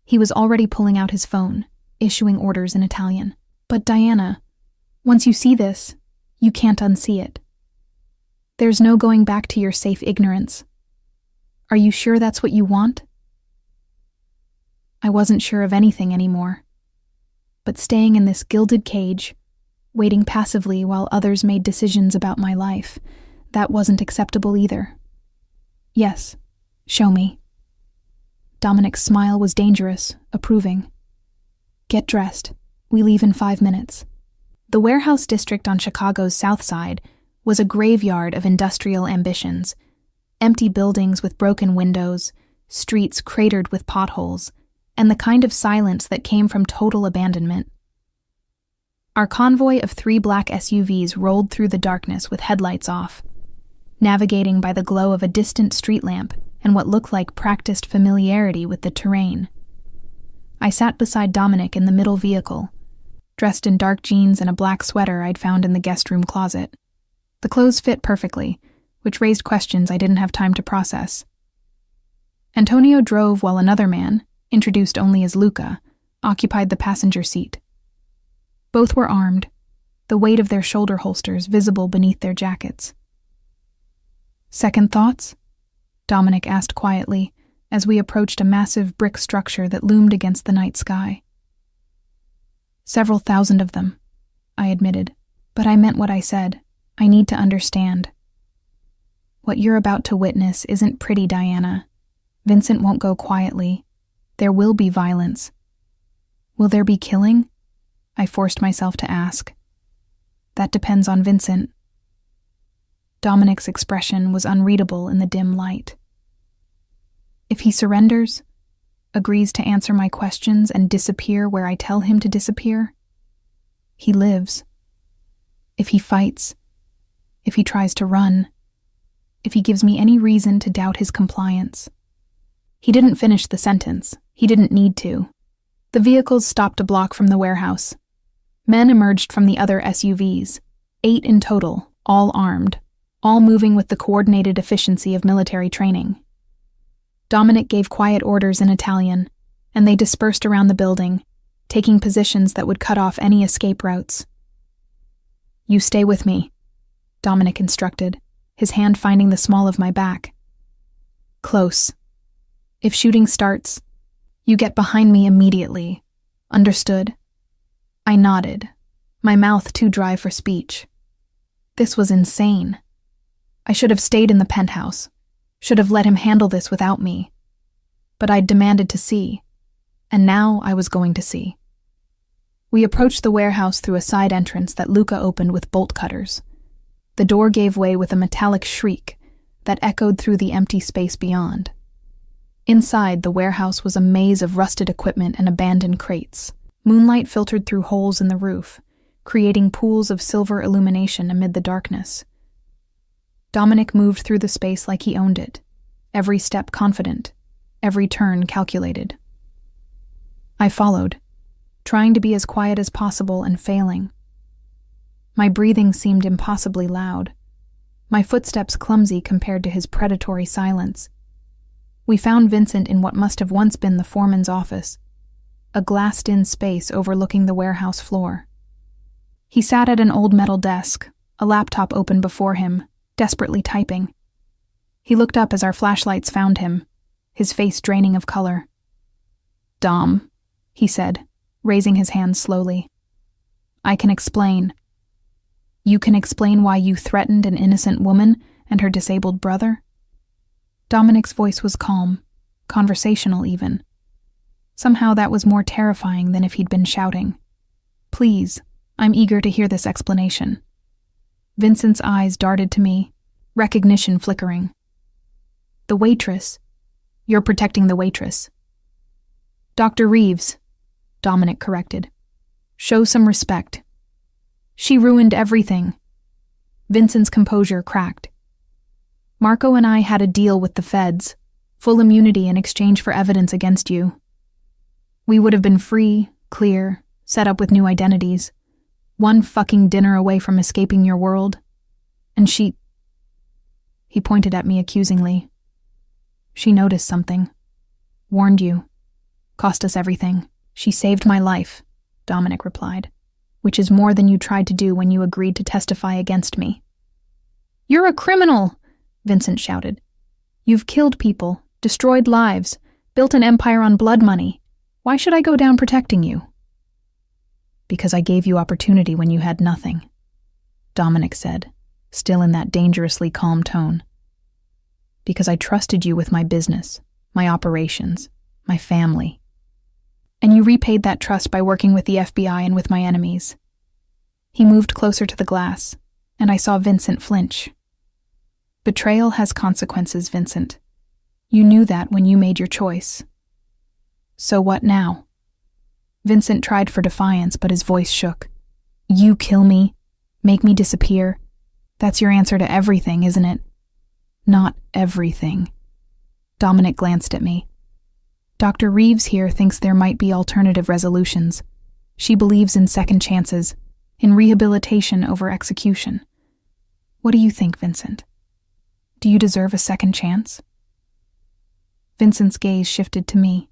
He was already pulling out his phone, issuing orders in Italian. But Diana, once you see this, you can't unsee it. There's no going back to your safe ignorance. Are you sure that's what you want? I wasn't sure of anything anymore. But staying in this gilded cage, waiting passively while others made decisions about my life, that wasn't acceptable either. Yes, show me. Dominic's smile was dangerous, approving. Get dressed. We leave in 5 minutes. The warehouse district on Chicago's South Side was a graveyard of industrial ambitions. Empty buildings with broken windows, streets cratered with potholes, and the kind of silence that came from total abandonment. Our convoy of 3 black SUVs rolled through the darkness with headlights off, navigating by the glow of a distant street lamp and what looked like practiced familiarity with the terrain. I sat beside Dominic in the middle vehicle, dressed in dark jeans and a black sweater I'd found in the guest room closet. The clothes fit perfectly, which raised questions I didn't have time to process. Antonio drove while another man, introduced only as Luca, occupied the passenger seat. Both were armed, the weight of their shoulder holsters visible beneath their jackets. Second thoughts? Dominic asked quietly as we approached a massive brick structure that loomed against the night sky. Several thousand of them, I admitted, but I meant what I said. I need to understand. What you're about to witness isn't pretty, Diana. Vincent won't go quietly. There will be violence. Will there be killing? I forced myself to ask. That depends on Vincent. Dominic's expression was unreadable in the dim light. If he surrenders, agrees to answer my questions and disappear where I tell him to disappear, he lives. If he fights, if he tries to run, if he gives me any reason to doubt his compliance. He didn't finish the sentence. He didn't need to. The vehicles stopped a block from the warehouse. Men emerged from the other SUVs, 8 in total, all armed, all moving with the coordinated efficiency of military training. Dominic gave quiet orders in Italian, and they dispersed around the building, taking positions that would cut off any escape routes. You stay with me, Dominic instructed, his hand finding the small of my back. Close. If shooting starts, you get behind me immediately. Understood? I nodded, my mouth too dry for speech. This was insane. I should have stayed in the penthouse, should have let him handle this without me. But I'd demanded to see, and now I was going to see. We approached the warehouse through a side entrance that Luca opened with bolt cutters. The door gave way with a metallic shriek that echoed through the empty space beyond. Inside, the warehouse was a maze of rusted equipment and abandoned crates. Moonlight filtered through holes in the roof, creating pools of silver illumination amid the darkness. Dominic moved through the space like he owned it, every step confident, every turn calculated. I followed, trying to be as quiet as possible and failing. My breathing seemed impossibly loud, my footsteps clumsy compared to his predatory silence. We found Vincent in what must have once been the foreman's office, a glassed-in space overlooking the warehouse floor. He sat at an old metal desk, a laptop open before him, desperately typing. He looked up as our flashlights found him, his face draining of color. Dom, he said, raising his hands slowly. I can explain. You can explain why you threatened an innocent woman and her disabled brother? Dominic's voice was calm, conversational even. Somehow that was more terrifying than if he'd been shouting. Please, I'm eager to hear this explanation. Vincent's eyes darted to me, recognition flickering. The waitress. You're protecting the waitress. Dr. Reeves. Dominic corrected. Show some respect. She ruined everything. Vincent's composure cracked. Marco and I had a deal with the feds, full immunity in exchange for evidence against you. We would have been free, clear, set up with new identities, one fucking dinner away from escaping your world. And she... He pointed at me accusingly. She noticed something. Warned you. Cost us everything. She saved my life, Dominic replied, which is more than you tried to do when you agreed to testify against me. You're a criminal, Vincent shouted. You've killed people, destroyed lives, built an empire on blood money. Why should I go down protecting you? Because I gave you opportunity when you had nothing, Dominic said, still in that dangerously calm tone. Because I trusted you with my business, my operations, my family. And you repaid that trust by working with the FBI and with my enemies. He moved closer to the glass, and I saw Vincent flinch. Betrayal has consequences, Vincent. You knew that when you made your choice. So what now? Vincent tried for defiance, but his voice shook. You kill me, make me disappear. That's your answer to everything, isn't it? Not everything. Dominic glanced at me. Dr. Reeves here thinks there might be alternative resolutions. She believes in second chances, in rehabilitation over execution. What do you think, Vincent? Do you deserve a second chance? Vincent's gaze shifted to me,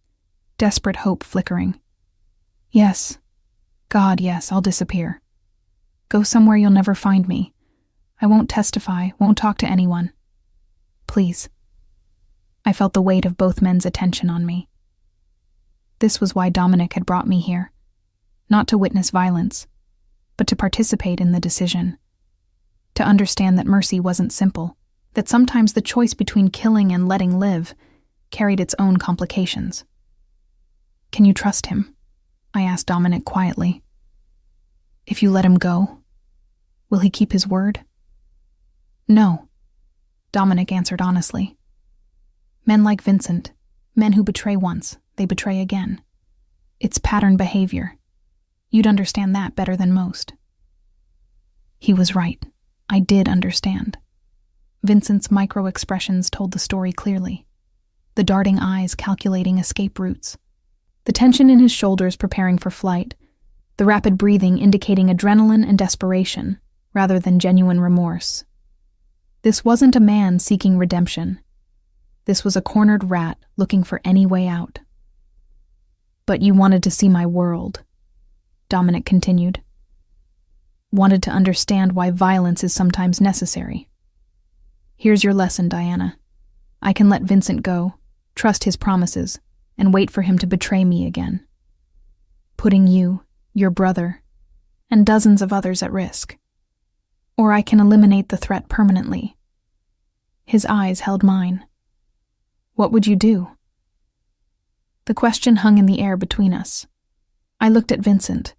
desperate hope flickering. Yes. God, yes, I'll disappear. Go somewhere you'll never find me. I won't testify, won't talk to anyone. Please. I felt the weight of both men's attention on me. This was why Dominic had brought me here. Not to witness violence, but to participate in the decision. To understand that mercy wasn't simple, that sometimes the choice between killing and letting live carried its own complications. Can you trust him? I asked Dominic quietly. If you let him go, will he keep his word? No, Dominic answered honestly. Men like Vincent, men who betray once, they betray again. It's pattern behavior. You'd understand that better than most. He was right. I did understand. Vincent's micro-expressions told the story clearly. The darting eyes calculating escape routes. The tension in his shoulders preparing for flight. The rapid breathing indicating adrenaline and desperation, rather than genuine remorse. This wasn't a man seeking redemption. This was a cornered rat looking for any way out. But you wanted to see my world, Dominic continued. Wanted to understand why violence is sometimes necessary. Here's your lesson, Diana. I can let Vincent go, trust his promises, and wait for him to betray me again. Putting you, your brother, and dozens of others at risk. Or I can eliminate the threat permanently. His eyes held mine. What would you do? The question hung in the air between us. I looked at Vincent,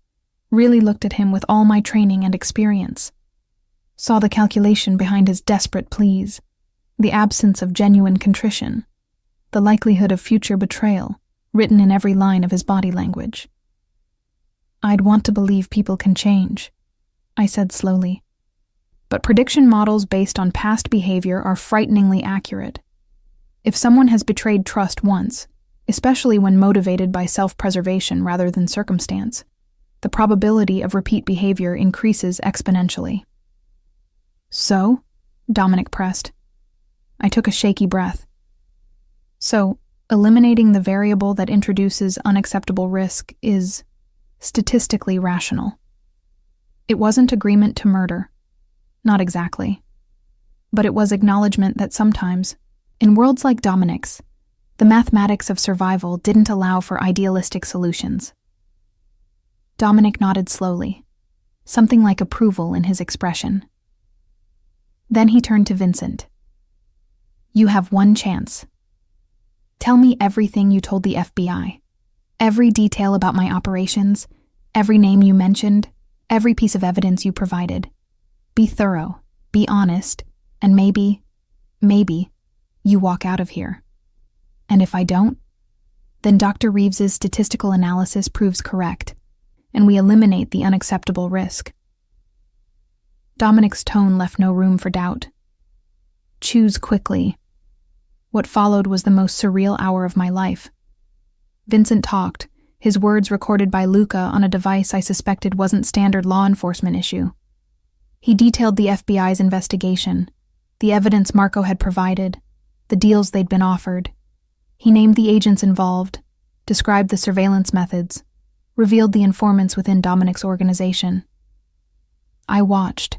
really looked at him with all my training and experience. Saw the calculation behind his desperate pleas, the absence of genuine contrition, the likelihood of future betrayal, written in every line of his body language. I'd want to believe people can change, I said slowly. But prediction models based on past behavior are frighteningly accurate. If someone has betrayed trust once, especially when motivated by self-preservation rather than circumstance, the probability of repeat behavior increases exponentially. So? Dominic pressed. I took a shaky breath. So, eliminating the variable that introduces unacceptable risk is statistically rational. It wasn't agreement to murder. Not exactly. But it was acknowledgement that sometimes, in worlds like Dominic's, the mathematics of survival didn't allow for idealistic solutions. Dominic nodded slowly, something like approval in his expression. Then he turned to Vincent. You have one chance. Tell me everything you told the FBI. Every detail about my operations, every name you mentioned, every piece of evidence you provided. Be thorough, be honest, and maybe, you walk out of here. And if I don't, Then Dr. Reeves's statistical analysis proves correct, and we eliminate the unacceptable risk. Dominic's tone left no room for doubt. Choose quickly. What followed was the most surreal hour of my life. Vincent talked, his words recorded by Luca on a device I suspected wasn't standard law enforcement issue. He detailed the FBI's investigation, the evidence Marco had provided, the deals they'd been offered. He named the agents involved, described the surveillance methods, revealed the informants within Dominic's organization. I watched,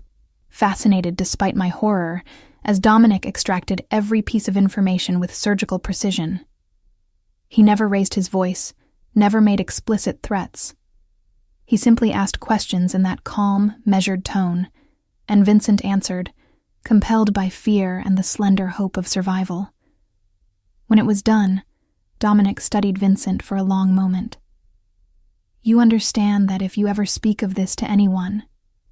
fascinated despite my horror, as Dominic extracted every piece of information with surgical precision. He never raised his voice, never made explicit threats. He simply asked questions in that calm, measured tone, and Vincent answered, compelled by fear and the slender hope of survival. When it was done, Dominic studied Vincent for a long moment. You understand that if you ever speak of this to anyone,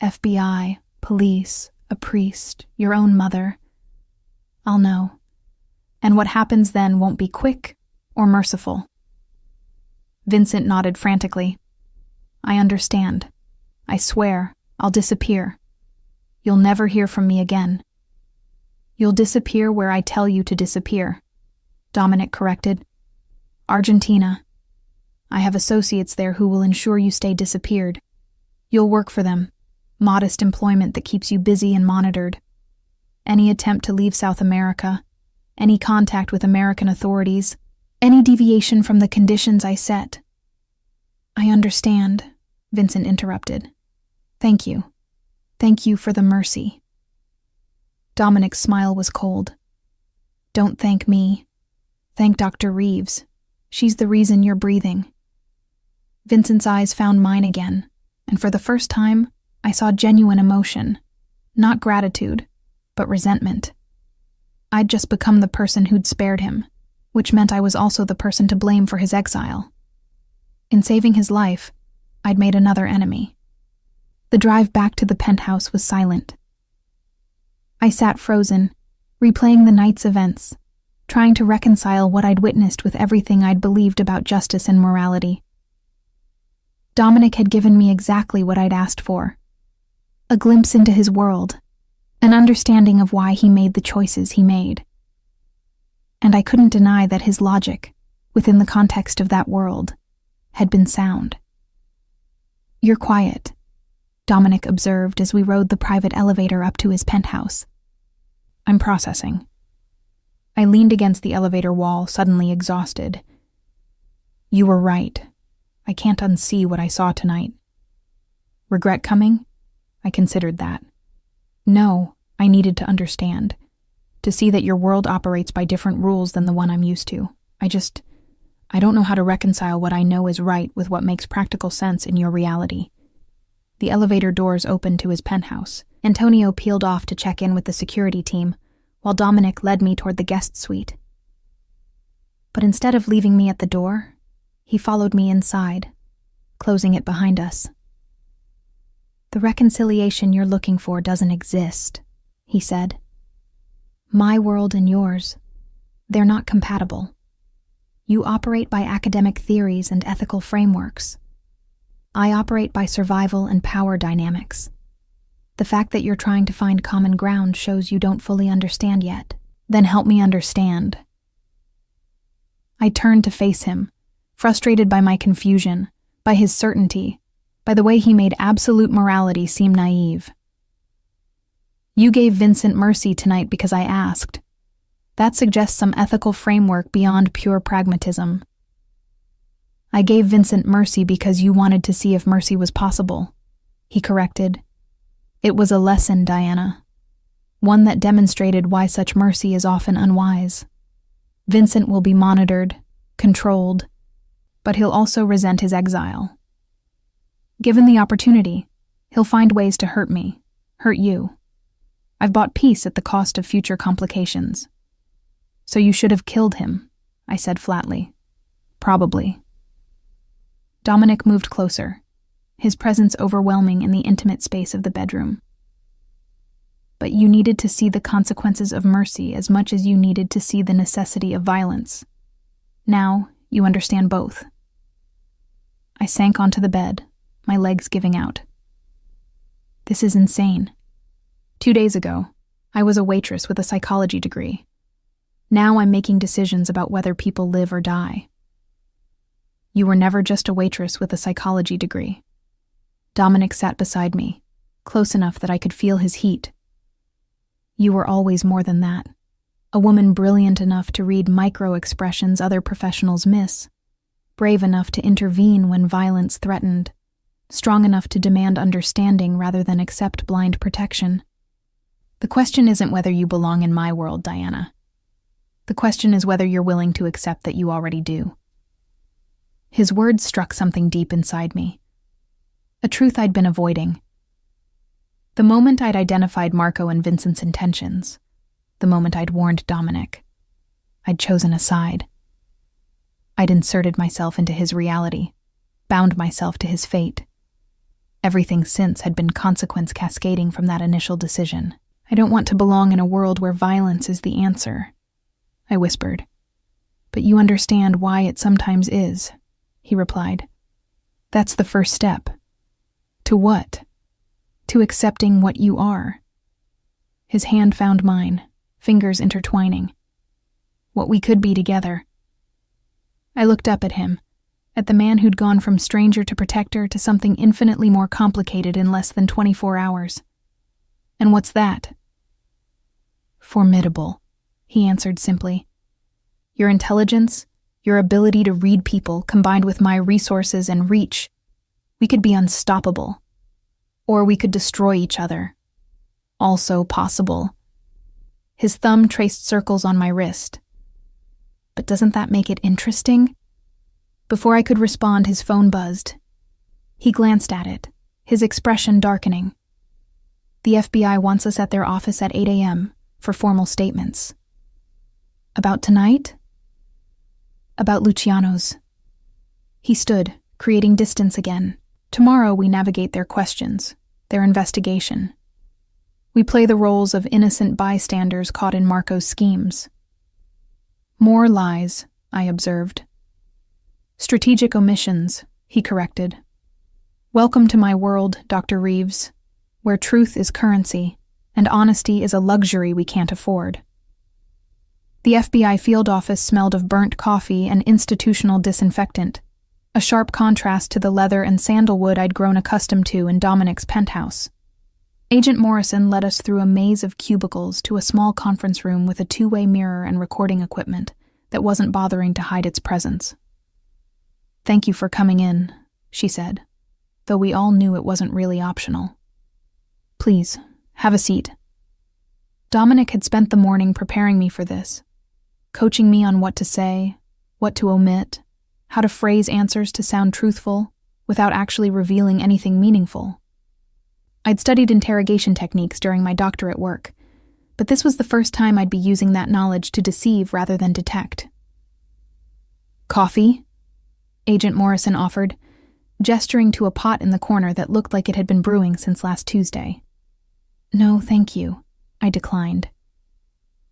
FBI, police, a priest, your own mother, I'll know. And what happens then won't be quick or merciful. Vincent nodded frantically. I understand. I swear, I'll disappear. You'll never hear from me again. You'll disappear where I tell you to disappear, Dominic corrected. Argentina. I have associates there who will ensure you stay disappeared. You'll work for them. Modest employment that keeps you busy and monitored. Any attempt to leave South America, any contact with American authorities, any deviation from the conditions I set. I understand, Vincent interrupted. Thank you. Thank you for the mercy. Dominic's smile was cold. Don't thank me. Thank Dr. Reeves. She's the reason you're breathing. Vincent's eyes found mine again, and for the first time, I saw genuine emotion. Not gratitude, but resentment. I'd just become the person who'd spared him, which meant I was also the person to blame for his exile. In saving his life, I'd made another enemy. The drive back to the penthouse was silent. I sat frozen, replaying the night's events, trying to reconcile what I'd witnessed with everything I'd believed about justice and morality. Dominic had given me exactly what I'd asked for. A glimpse into his world, an understanding of why he made the choices he made. And I couldn't deny that his logic, within the context of that world, had been sound. You're quiet, Dominic observed as we rode the private elevator up to his penthouse. I'm processing. I leaned against the elevator wall, suddenly exhausted. You were right. I can't unsee what I saw tonight. Regret coming? I considered that. No, I needed to understand. To see that your world operates by different rules than the one I'm used to. I don't know how to reconcile what I know is right with what makes practical sense in your reality. The elevator doors opened to his penthouse. Antonio peeled off to check in with the security team, while Dominic led me toward the guest suite. But instead of leaving me at the door, he followed me inside, closing it behind us. The reconciliation you're looking for doesn't exist, he said. My world and yours, they're not compatible. You operate by academic theories and ethical frameworks. I operate by survival and power dynamics. The fact that you're trying to find common ground shows you don't fully understand yet. Then help me understand. I turned to face him, frustrated by my confusion, by his certainty, by the way he made absolute morality seem naive. You gave Vincent mercy tonight because I asked. That suggests some ethical framework beyond pure pragmatism. I gave Vincent mercy because you wanted to see if mercy was possible, he corrected. It was a lesson, Diana. One that demonstrated why such mercy is often unwise. Vincent will be monitored, controlled, but he'll also resent his exile. Given the opportunity, he'll find ways to hurt me, hurt you. I've bought peace at the cost of future complications. So you should have killed him, I said flatly. Probably. Dominic moved closer, his presence overwhelming in the intimate space of the bedroom. But you needed to see the consequences of mercy as much as you needed to see the necessity of violence. Now, You understand both. I sank onto the bed, my legs giving out. This is insane. 2 days ago, I was a waitress with a psychology degree. Now I'm making decisions about whether people live or die. You were never just a waitress with a psychology degree. Dominic sat beside me, close enough that I could feel his heat. You were always more than that. A woman brilliant enough to read micro-expressions other professionals miss, brave enough to intervene when violence threatened, strong enough to demand understanding rather than accept blind protection. The question isn't whether you belong in my world, Diana. The question is whether you're willing to accept that you already do. His words struck something deep inside me, a truth I'd been avoiding. The moment I'd identified Marco and Vincent's intentions, the moment I'd warned Dominic, I'd chosen a side. I'd inserted myself into his reality, bound myself to his fate. Everything since had been consequence cascading from that initial decision. I don't want to belong in a world where violence is the answer, I whispered. But you understand why it sometimes is, he replied. That's the first step. To what? To accepting what you are. His hand found mine, fingers intertwining. What we could be together. I looked up at him, at the man who'd gone from stranger to protector to something infinitely more complicated in less than 24 hours. And what's that? Formidable, he answered simply. Your intelligence, your ability to read people combined with my resources and reach, we could be unstoppable. Or we could destroy each other. Also possible. His thumb traced circles on my wrist. But doesn't that make it interesting? Before I could respond, his phone buzzed. He glanced at it, his expression darkening. The FBI wants us at their office at 8 a.m. for formal statements. About tonight? About Luciano's. He stood, creating distance again. Tomorrow we navigate their questions, their investigation. We play the roles of innocent bystanders caught in Marco's schemes. More lies, I observed. Strategic omissions, he corrected. Welcome to my world, Dr. Reeves, where truth is currency and honesty is a luxury we can't afford. The FBI field office smelled of burnt coffee and institutional disinfectant, a sharp contrast to the leather and sandalwood I'd grown accustomed to in Dominic's penthouse. Agent Morrison led us through a maze of cubicles to a small conference room with a two-way mirror and recording equipment that wasn't bothering to hide its presence. Thank you for coming in, she said, though we all knew it wasn't really optional. Please, have a seat. Dominic had spent the morning preparing me for this, coaching me on what to say, what to omit, how to phrase answers to sound truthful without actually revealing anything meaningful. I'd studied interrogation techniques during my doctorate work, but this was the first time I'd be using that knowledge to deceive rather than detect. Coffee? Agent Morrison offered, gesturing to a pot in the corner that looked like it had been brewing since last Tuesday. No, thank you, I declined.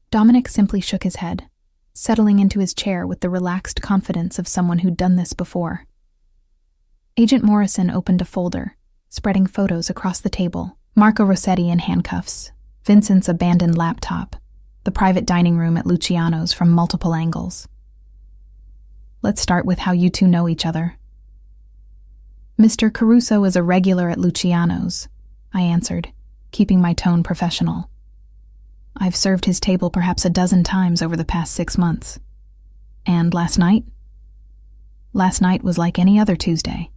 Dominic simply shook his head, settling into his chair with the relaxed confidence of someone who'd done this before. Agent Morrison opened a folder, spreading photos across the table. Marco Rossetti in handcuffs, Vincent's abandoned laptop, the private dining room at Luciano's from multiple angles. Let's start with how you two know each other. Mr. Caruso is a regular at Luciano's, I answered, keeping my tone professional. I've served his table perhaps a dozen times over the past 6 months. And last night? Last night was like any other Tuesday.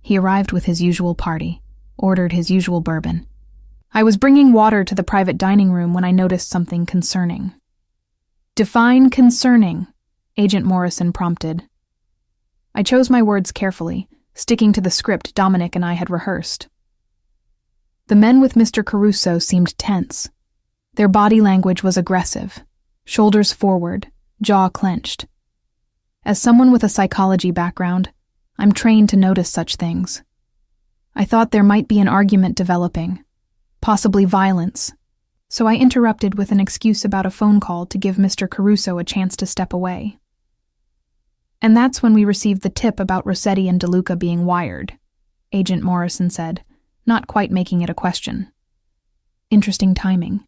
He arrived with his usual party, ordered his usual bourbon. I was bringing water to the private dining room when I noticed something concerning. Define concerning, Agent Morrison prompted. I chose my words carefully, sticking to the script Dominic and I had rehearsed. The men with Mr. Caruso seemed tense. Their body language was aggressive, shoulders forward, jaw clenched. As someone with a psychology background, I'm trained to notice such things. I thought there might be an argument developing, possibly violence, so I interrupted with an excuse about a phone call to give Mr. Caruso a chance to step away. And that's when we received the tip about Rossetti and DeLuca being wired, Agent Morrison said, not quite making it a question. Interesting timing.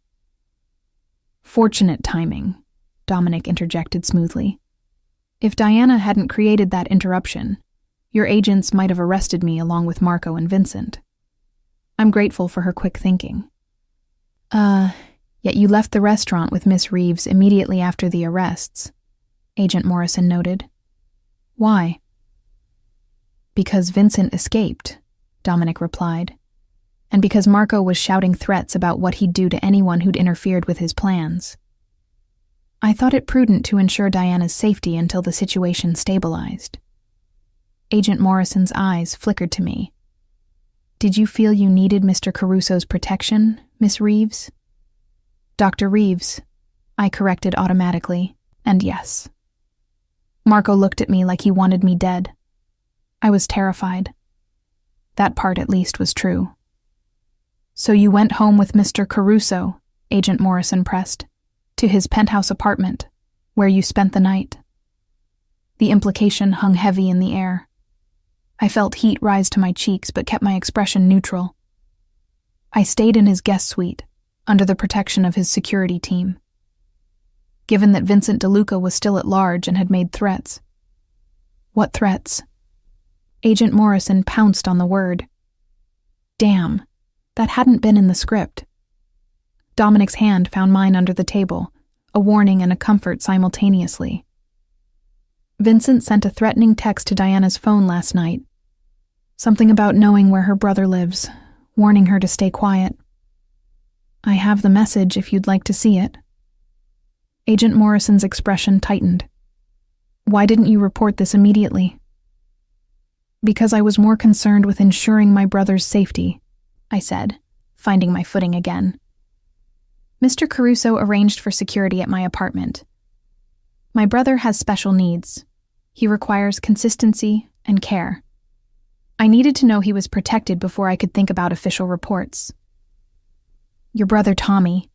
Fortunate timing, Dominic interjected smoothly. If Diana hadn't created that interruption, your agents might have arrested me along with Marco and Vincent. I'm grateful for her quick thinking. Yet you left the restaurant with Miss Reeves immediately after the arrests, Agent Morrison noted. Why? Because Vincent escaped, Dominic replied, and because Marco was shouting threats about what he'd do to anyone who'd interfered with his plans. I thought it prudent to ensure Diana's safety until the situation stabilized. Agent Morrison's eyes flickered to me. Did you feel you needed Mr. Caruso's protection, Miss Reeves? Dr. Reeves, I corrected automatically, and yes. Marco looked at me like he wanted me dead. I was terrified. That part at least was true. So you went home with Mr. Caruso, Agent Morrison pressed, to his penthouse apartment, where you spent the night. The implication hung heavy in the air. I felt heat rise to my cheeks but kept my expression neutral. I stayed in his guest suite, under the protection of his security team. Given that Vincent DeLuca was still at large and had made threats. What threats? Agent Morrison pounced on the word. Damn, that hadn't been in the script. Dominic's hand found mine under the table, a warning and a comfort simultaneously. Vincent sent a threatening text to Diana's phone last night. Something about knowing where her brother lives, warning her to stay quiet. I have the message if you'd like to see it. Agent Morrison's expression tightened. Why didn't you report this immediately? Because I was more concerned with ensuring my brother's safety, I said, finding my footing again. Mr. Caruso arranged for security at my apartment. My brother has special needs. He requires consistency and care. I needed to know he was protected before I could think about official reports. Your brother Tommy.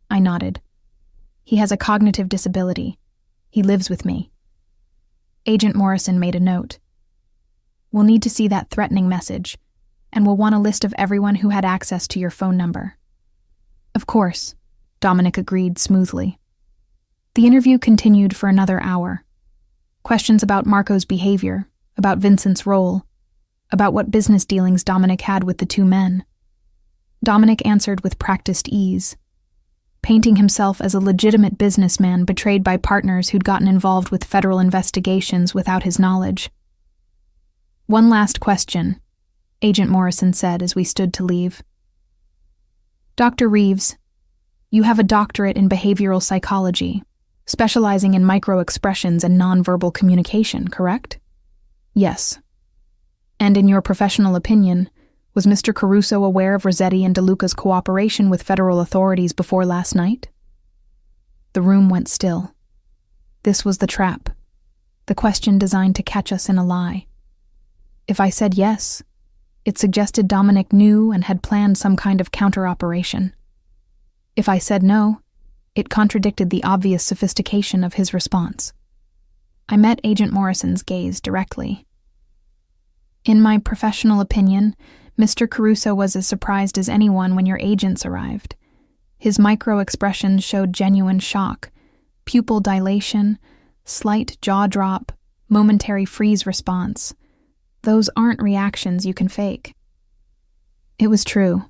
I nodded. He has a cognitive disability. He lives with me. Agent Morrison made a note. We'll need to see that threatening message, and we'll want a list of everyone who had access to your phone number. Of course, Dominic agreed smoothly. The interview continued for another hour. Questions about Marco's behavior, about Vincent's role, about what business dealings Dominic had with the two men. Dominic answered with practiced ease, painting himself as a legitimate businessman betrayed by partners who'd gotten involved with federal investigations without his knowledge. One last question, Agent Morrison said as we stood to leave. Dr. Reeves, you have a doctorate in behavioral psychology, specializing in micro-expressions and nonverbal communication, correct? Yes. And in your professional opinion, was Mr. Caruso aware of Rossetti and DeLuca's cooperation with federal authorities before last night? The room went still. This was the trap, the question designed to catch us in a lie. If I said yes, it suggested Dominic knew and had planned some kind of counter-operation. If I said no, it contradicted the obvious sophistication of his response. I met Agent Morrison's gaze directly. In my professional opinion, Mr. Caruso was as surprised as anyone when your agents arrived. His micro-expressions showed genuine shock, pupil dilation, slight jaw drop, momentary freeze response. Those aren't reactions you can fake. It was true.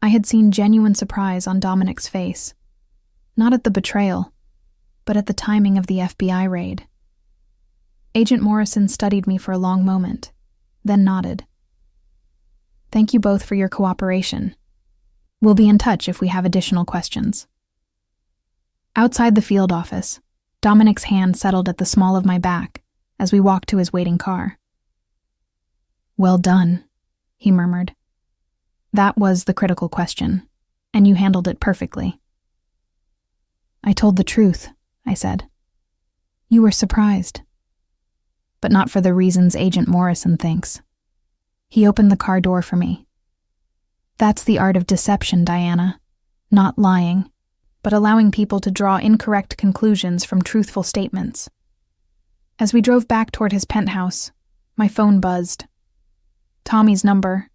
I had seen genuine surprise on Dominic's face. Not at the betrayal, but at the timing of the FBI raid. Agent Morrison studied me for a long moment, then nodded. Thank you both for your cooperation. We'll be in touch if we have additional questions. Outside the field office, Dominic's hand settled at the small of my back as we walked to his waiting car. Well done, he murmured. That was the critical question, and you handled it perfectly. I told the truth, I said. You were surprised. But not for the reasons Agent Morrison thinks. He opened the car door for me. That's the art of deception, Diana. Not lying, but allowing people to draw incorrect conclusions from truthful statements. As we drove back toward his penthouse, my phone buzzed. Tommy's number.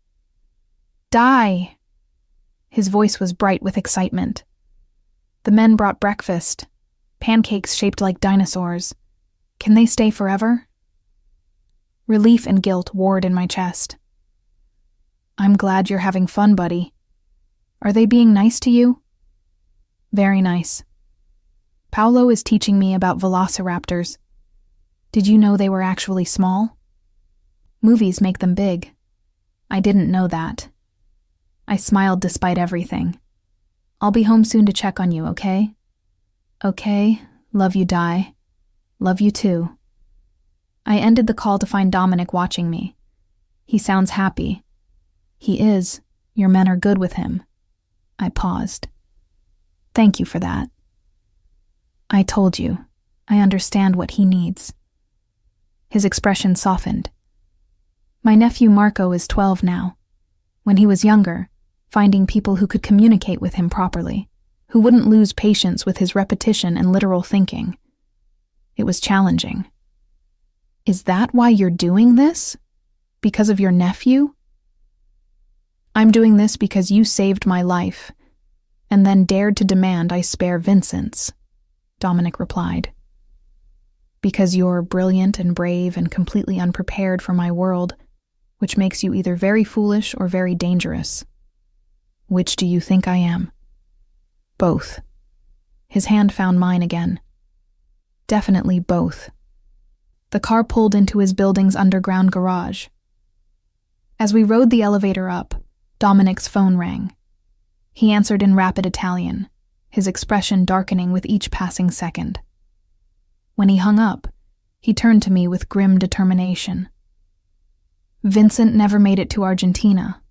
Die! His voice was bright with excitement. The men brought breakfast, pancakes shaped like dinosaurs. Can they stay forever? Relief and guilt warred in my chest. I'm glad you're having fun, buddy. Are they being nice to you? Very nice. Paolo is teaching me about velociraptors. Did you know they were actually small? Movies make them big. I didn't know that. I smiled despite everything. I'll be home soon to check on you, okay? Okay, love you, Di. Love you too. I ended the call to find Dominic watching me. He sounds happy. He is. Your men are good with him. I paused. Thank you for that. I told you. I understand what he needs. His expression softened. My nephew Marco is 12 now. When he was younger, finding people who could communicate with him properly, who wouldn't lose patience with his repetition and literal thinking. It was challenging. Is that why you're doing this? Because of your nephew? I'm doing this because you saved my life, and then dared to demand I spare Vincent's, Dominic replied. Because you're brilliant and brave and completely unprepared for my world, which makes you either very foolish or very dangerous. Which do you think I am? Both. His hand found mine again. Definitely both. The car pulled into his building's underground garage. As we rode the elevator up, Dominic's phone rang. He answered in rapid Italian, his expression darkening with each passing second. When he hung up, he turned to me with grim determination. Vincent never made it to Argentina.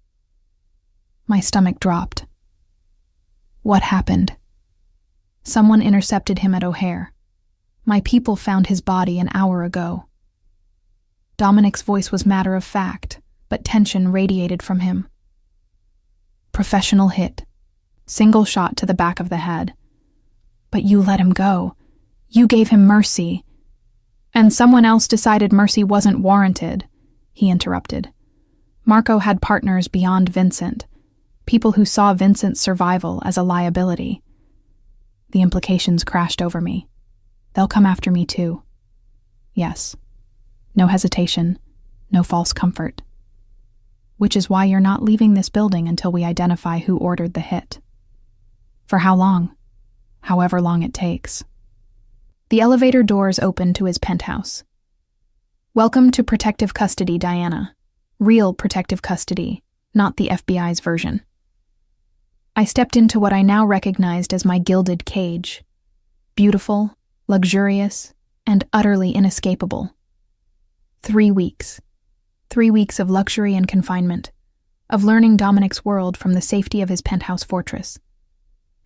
My stomach dropped. What happened? Someone intercepted him at O'Hare. My people found his body an hour ago. Dominic's voice was matter of fact, but tension radiated from him. Professional hit. Single shot to the back of the head. But you let him go. You gave him mercy. And someone else decided mercy wasn't warranted, he interrupted. Marco had partners beyond Vincent, people who saw Vincent's survival as a liability. The implications crashed over me. They'll come after me too. Yes. No hesitation, no false comfort. Which is why you're not leaving this building until we identify who ordered the hit. For how long? However long it takes. The elevator doors opened to his penthouse. Welcome to protective custody, Diana. Real protective custody, not the FBI's version. I stepped into what I now recognized as my gilded cage. Beautiful, luxurious, and utterly inescapable. 3 weeks. 3 weeks of luxury and confinement, of learning Dominic's world from the safety of his penthouse fortress.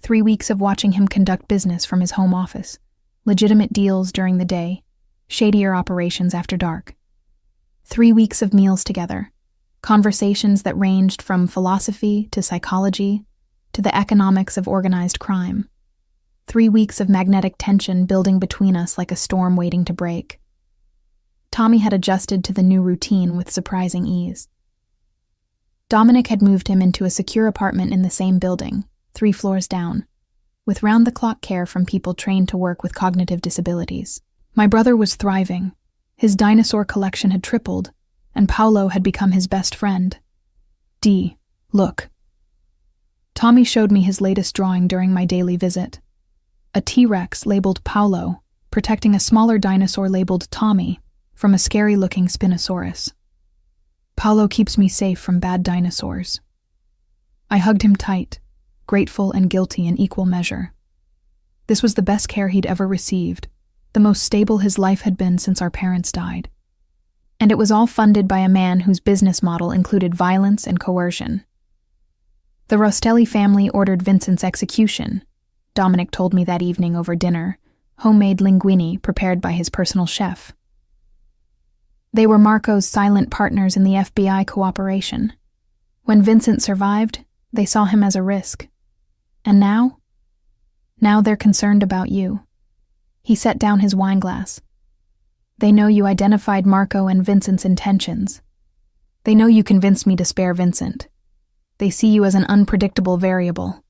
3 weeks of watching him conduct business from his home office, legitimate deals during the day, shadier operations after dark. 3 weeks of meals together, conversations that ranged from philosophy to psychology to the economics of organized crime. 3 weeks of magnetic tension building between us like a storm waiting to break. Tommy had adjusted to the new routine with surprising ease. Dominic had moved him into a secure apartment in the same building, 3 floors down, with round-the-clock care from people trained to work with cognitive disabilities. My brother was thriving. His dinosaur collection had tripled, and Paolo had become his best friend. D, look. Tommy showed me his latest drawing during my daily visit. A T-Rex labeled Paolo, protecting a smaller dinosaur labeled Tommy from a scary-looking Spinosaurus. Paolo keeps me safe from bad dinosaurs. I hugged him tight, grateful and guilty in equal measure. This was the best care he'd ever received, the most stable his life had been since our parents died. And it was all funded by a man whose business model included violence and coercion. The Rostelli family ordered Vincent's execution, Dominic told me that evening over dinner, homemade linguine prepared by his personal chef. They were Marco's silent partners in the FBI cooperation. When Vincent survived, they saw him as a risk. And now? Now they're concerned about you. He set down his wineglass. They know you identified Marco and Vincent's intentions. They know you convinced me to spare Vincent. They see you as an unpredictable variable.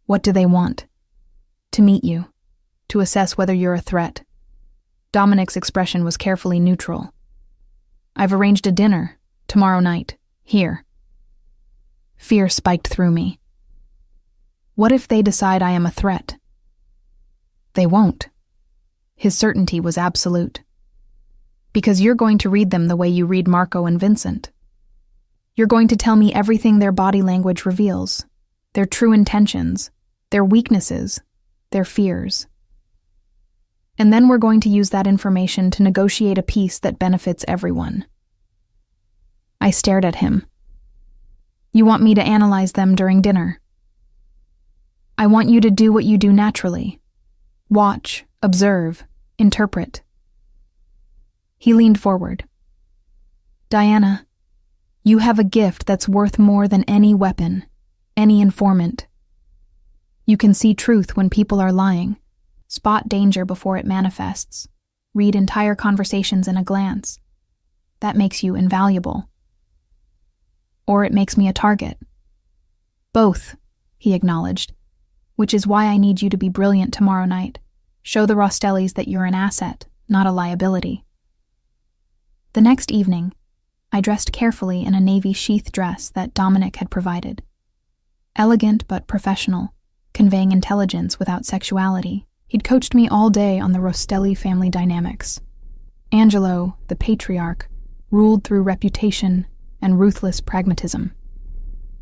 What do they want? To meet you, to assess whether you're a threat. Dominic's expression was carefully neutral. I've arranged a dinner, tomorrow night, here. Fear spiked through me. What if they decide I am a threat? They won't. His certainty was absolute. Because you're going to read them the way you read Marco and Vincent. You're going to tell me everything their body language reveals, their true intentions, their weaknesses, their fears. And then we're going to use that information to negotiate a peace that benefits everyone. I stared at him. You want me to analyze them during dinner? I want you to do what you do naturally. Watch, observe, interpret. He leaned forward. Diana, you have a gift that's worth more than any weapon, any informant. You can see truth when people are lying, spot danger before it manifests, read entire conversations in a glance. That makes you invaluable. Or it makes me a target. Both, he acknowledged, which is why I need you to be brilliant tomorrow night. Show the Rostellis that you're an asset, not a liability. The next evening, I dressed carefully in a navy sheath dress that Dominic had provided. Elegant but professional, conveying intelligence without sexuality. He'd coached me all day on the Rostelli family dynamics. Angelo, the patriarch, ruled through reputation and ruthless pragmatism.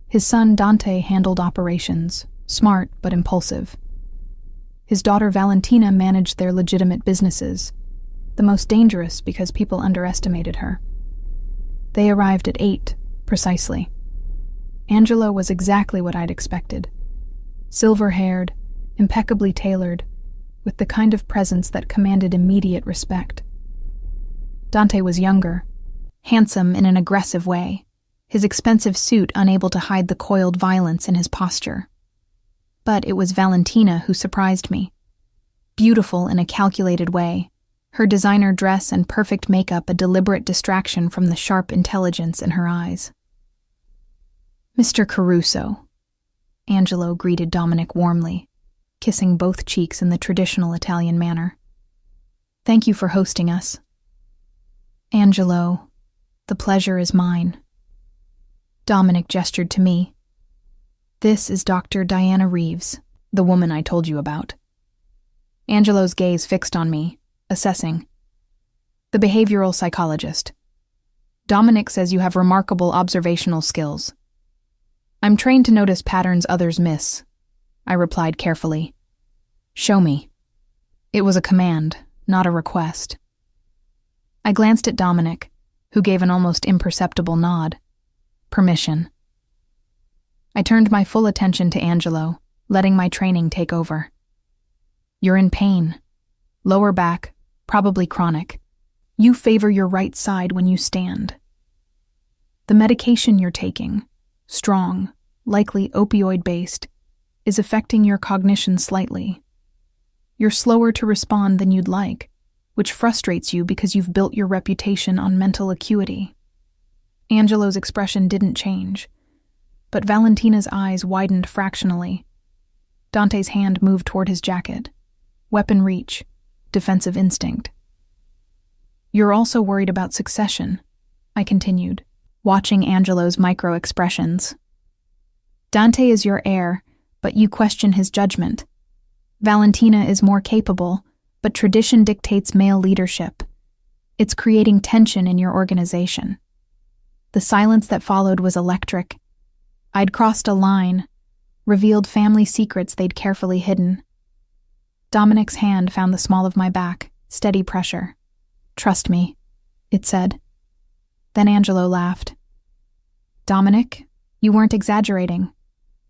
His son Dante handled operations, smart but impulsive. His daughter Valentina managed their legitimate businesses, the most dangerous because people underestimated her. They arrived at 8, precisely. Angelo was exactly what I'd expected. Silver-haired, impeccably tailored, with the kind of presence that commanded immediate respect. Dante was younger, handsome in an aggressive way, his expensive suit unable to hide the coiled violence in his posture. But it was Valentina who surprised me. Beautiful in a calculated way, her designer dress and perfect makeup a deliberate distraction from the sharp intelligence in her eyes. Mr. Caruso, Angelo greeted Dominic warmly, kissing both cheeks in the traditional Italian manner. Thank you for hosting us. Angelo, the pleasure is mine. Dominic gestured to me. This is Dr. Diana Reeves, the woman I told you about. Angelo's gaze fixed on me, assessing. The behavioral psychologist. Dominic says you have remarkable observational skills. I'm trained to notice patterns others miss, I replied carefully. Show me. It was a command, not a request. I glanced at Dominic, who gave an almost imperceptible nod. Permission. I turned my full attention to Angelo, letting my training take over. You're in pain. Lower back, probably chronic. You favor your right side when you stand. The medication you're taking, strong, likely opioid-based, is affecting your cognition slightly. You're slower to respond than you'd like, which frustrates you because you've built your reputation on mental acuity. Angelo's expression didn't change, but Valentina's eyes widened fractionally. Dante's hand moved toward his jacket. Weapon reach, defensive instinct. You're also worried about succession, I continued, watching Angelo's micro-expressions. Dante is your heir, but you question his judgment. Valentina is more capable, but tradition dictates male leadership. It's creating tension in your organization. The silence that followed was electric. I'd crossed a line, revealed family secrets they'd carefully hidden. Dominic's hand found the small of my back, steady pressure. Trust me, it said. Then Angelo laughed. Dominic, you weren't exaggerating.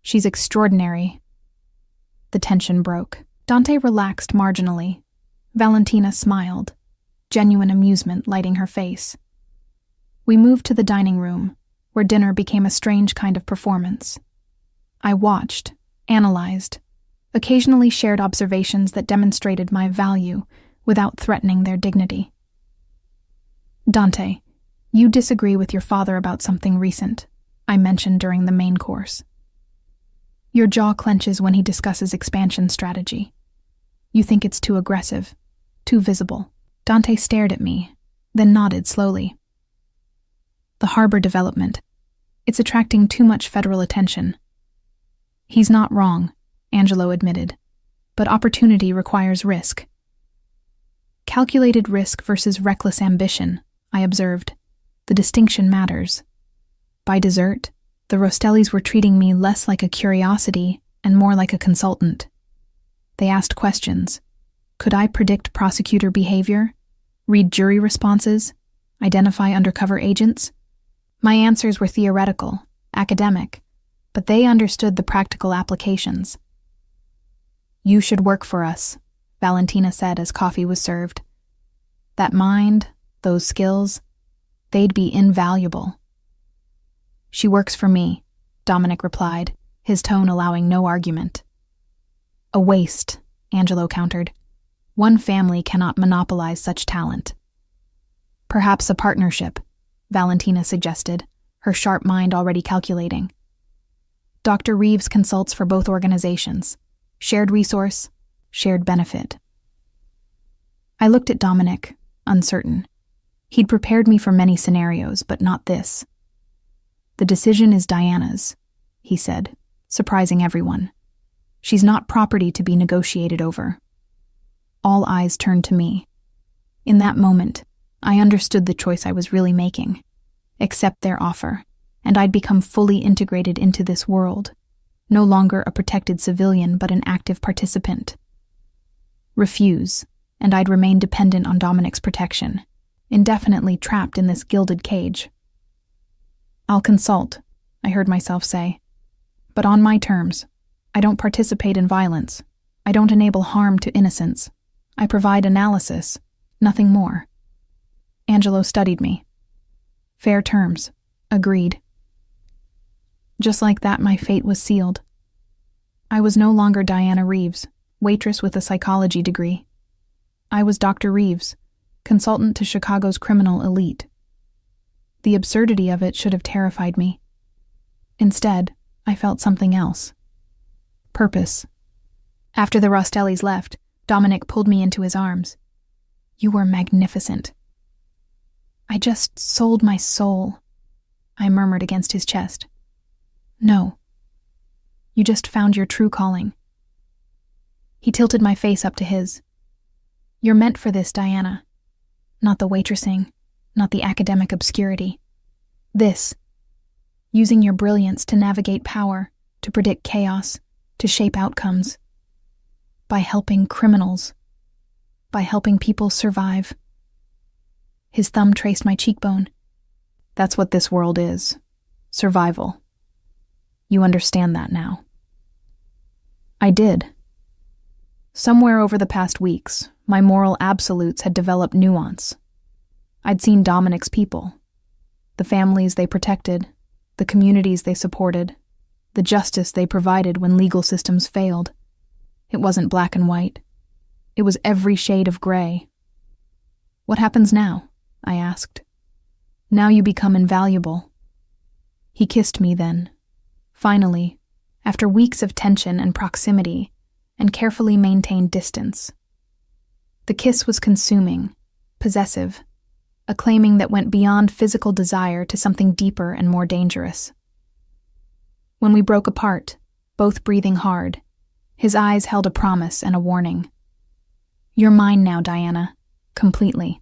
She's extraordinary. The tension broke. Dante relaxed marginally. Valentina smiled, genuine amusement lighting her face. We moved to the dining room, where dinner became a strange kind of performance. I watched, analyzed, occasionally shared observations that demonstrated my value without threatening their dignity. Dante, you disagree with your father about something recent, I mentioned during the main course. Your jaw clenches when he discusses expansion strategy. You think it's too aggressive, too visible. Dante stared at me, then nodded slowly. The harbor development. It's attracting too much federal attention. He's not wrong, Angelo admitted, but opportunity requires risk. Calculated risk versus reckless ambition, I observed. The distinction matters. By dessert, the Rostellis were treating me less like a curiosity and more like a consultant. They asked questions. Could I predict prosecutor behavior, read jury responses, identify undercover agents? My answers were theoretical, academic, but they understood the practical applications. You should work for us, Valentina said as coffee was served. That mind, those skills, they'd be invaluable. She works for me, Dominic replied, his tone allowing no argument. A waste, Angelo countered. One family cannot monopolize such talent. Perhaps a partnership, Valentina suggested, her sharp mind already calculating. Dr. Reeves consults for both organizations. Shared resource, shared benefit. I looked at Dominic, uncertain. He'd prepared me for many scenarios, but not this. The decision is Diana's, he said, surprising everyone. She's not property to be negotiated over. All eyes turned to me. In that moment, I understood the choice I was really making. Accept their offer, and I'd become fully integrated into this world, no longer a protected civilian but an active participant. Refuse, and I'd remain dependent on Dominic's protection, indefinitely trapped in this gilded cage. I'll consult, I heard myself say, but on my terms. I don't participate in violence. I don't enable harm to innocents. I provide analysis, nothing more. Angelo studied me. Fair terms. Agreed. Just like that, my fate was sealed. I was no longer Diana Reeves, waitress with a psychology degree. I was Dr. Reeves, consultant to Chicago's criminal elite. The absurdity of it should have terrified me. Instead, I felt something else. Purpose. After the Rostellis left, Dominic pulled me into his arms. You were magnificent. I just sold my soul, I murmured against his chest. No. You just found your true calling. He tilted my face up to his. You're meant for this, Diana. Not the waitressing, not the academic obscurity. This. Using your brilliance to navigate power, to predict chaos, to shape outcomes. By helping criminals. By helping people survive. His thumb traced my cheekbone. That's what this world is. Survival. You understand that now. I did. Somewhere over the past weeks, my moral absolutes had developed nuance. I'd seen Dominic's people. The families they protected, the communities they supported, the justice they provided when legal systems failed. It wasn't black and white. It was every shade of gray. What happens now? I asked. Now you become invaluable. He kissed me then. Finally, after weeks of tension and proximity, and carefully maintained distance. The kiss was consuming, possessive, a claiming that went beyond physical desire to something deeper and more dangerous. When we broke apart, both breathing hard, his eyes held a promise and a warning. You're mine now, Diana, completely.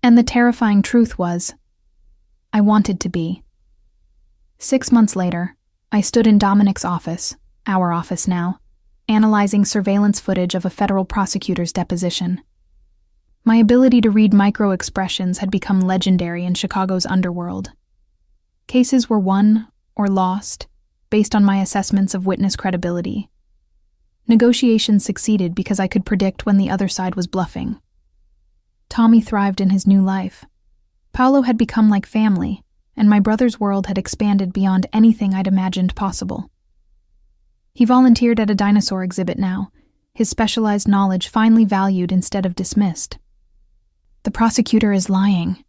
And the terrifying truth was, I wanted to be. 6 months later, I stood in Dominic's office, our office now, analyzing surveillance footage of a federal prosecutor's deposition. My ability to read micro-expressions had become legendary in Chicago's underworld. Cases were won or lost based on my assessments of witness credibility. Negotiations succeeded because I could predict when the other side was bluffing. Tommy thrived in his new life. Paolo had become like family, and my brother's world had expanded beyond anything I'd imagined possible. He volunteered at a dinosaur exhibit now, his specialized knowledge finally valued instead of dismissed. The prosecutor is lying,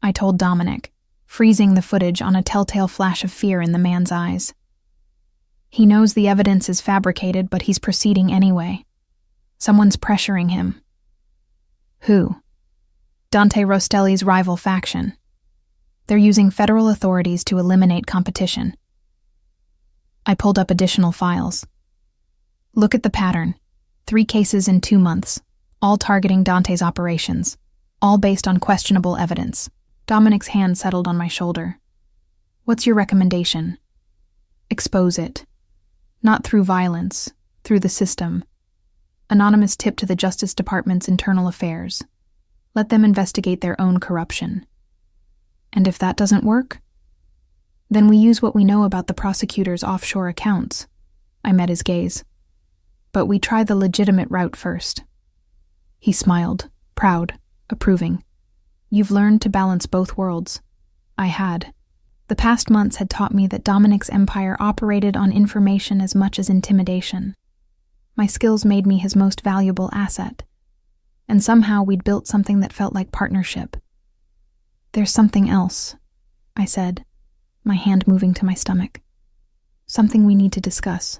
I told Dominic, freezing the footage on a telltale flash of fear in the man's eyes. He knows the evidence is fabricated, but he's proceeding anyway. Someone's pressuring him. Who? Dante Rostelli's rival faction. They're using federal authorities to eliminate competition. I pulled up additional files. Look at the pattern. 3 cases in 2 months, all targeting Dante's operations, all based on questionable evidence. Dominic's hand settled on my shoulder. What's your recommendation? Expose it. Not through violence, through the system. Anonymous tip to the Justice Department's internal affairs. Let them investigate their own corruption. And if that doesn't work, then we use what we know about the prosecutor's offshore accounts. I met his gaze. But we try the legitimate route first. He smiled, proud, approving. You've learned to balance both worlds. I had. The past months had taught me that Dominic's empire operated on information as much as intimidation. My skills made me his most valuable asset. And somehow we'd built something that felt like partnership. There's something else, I said, my hand moving to my stomach. Something we need to discuss.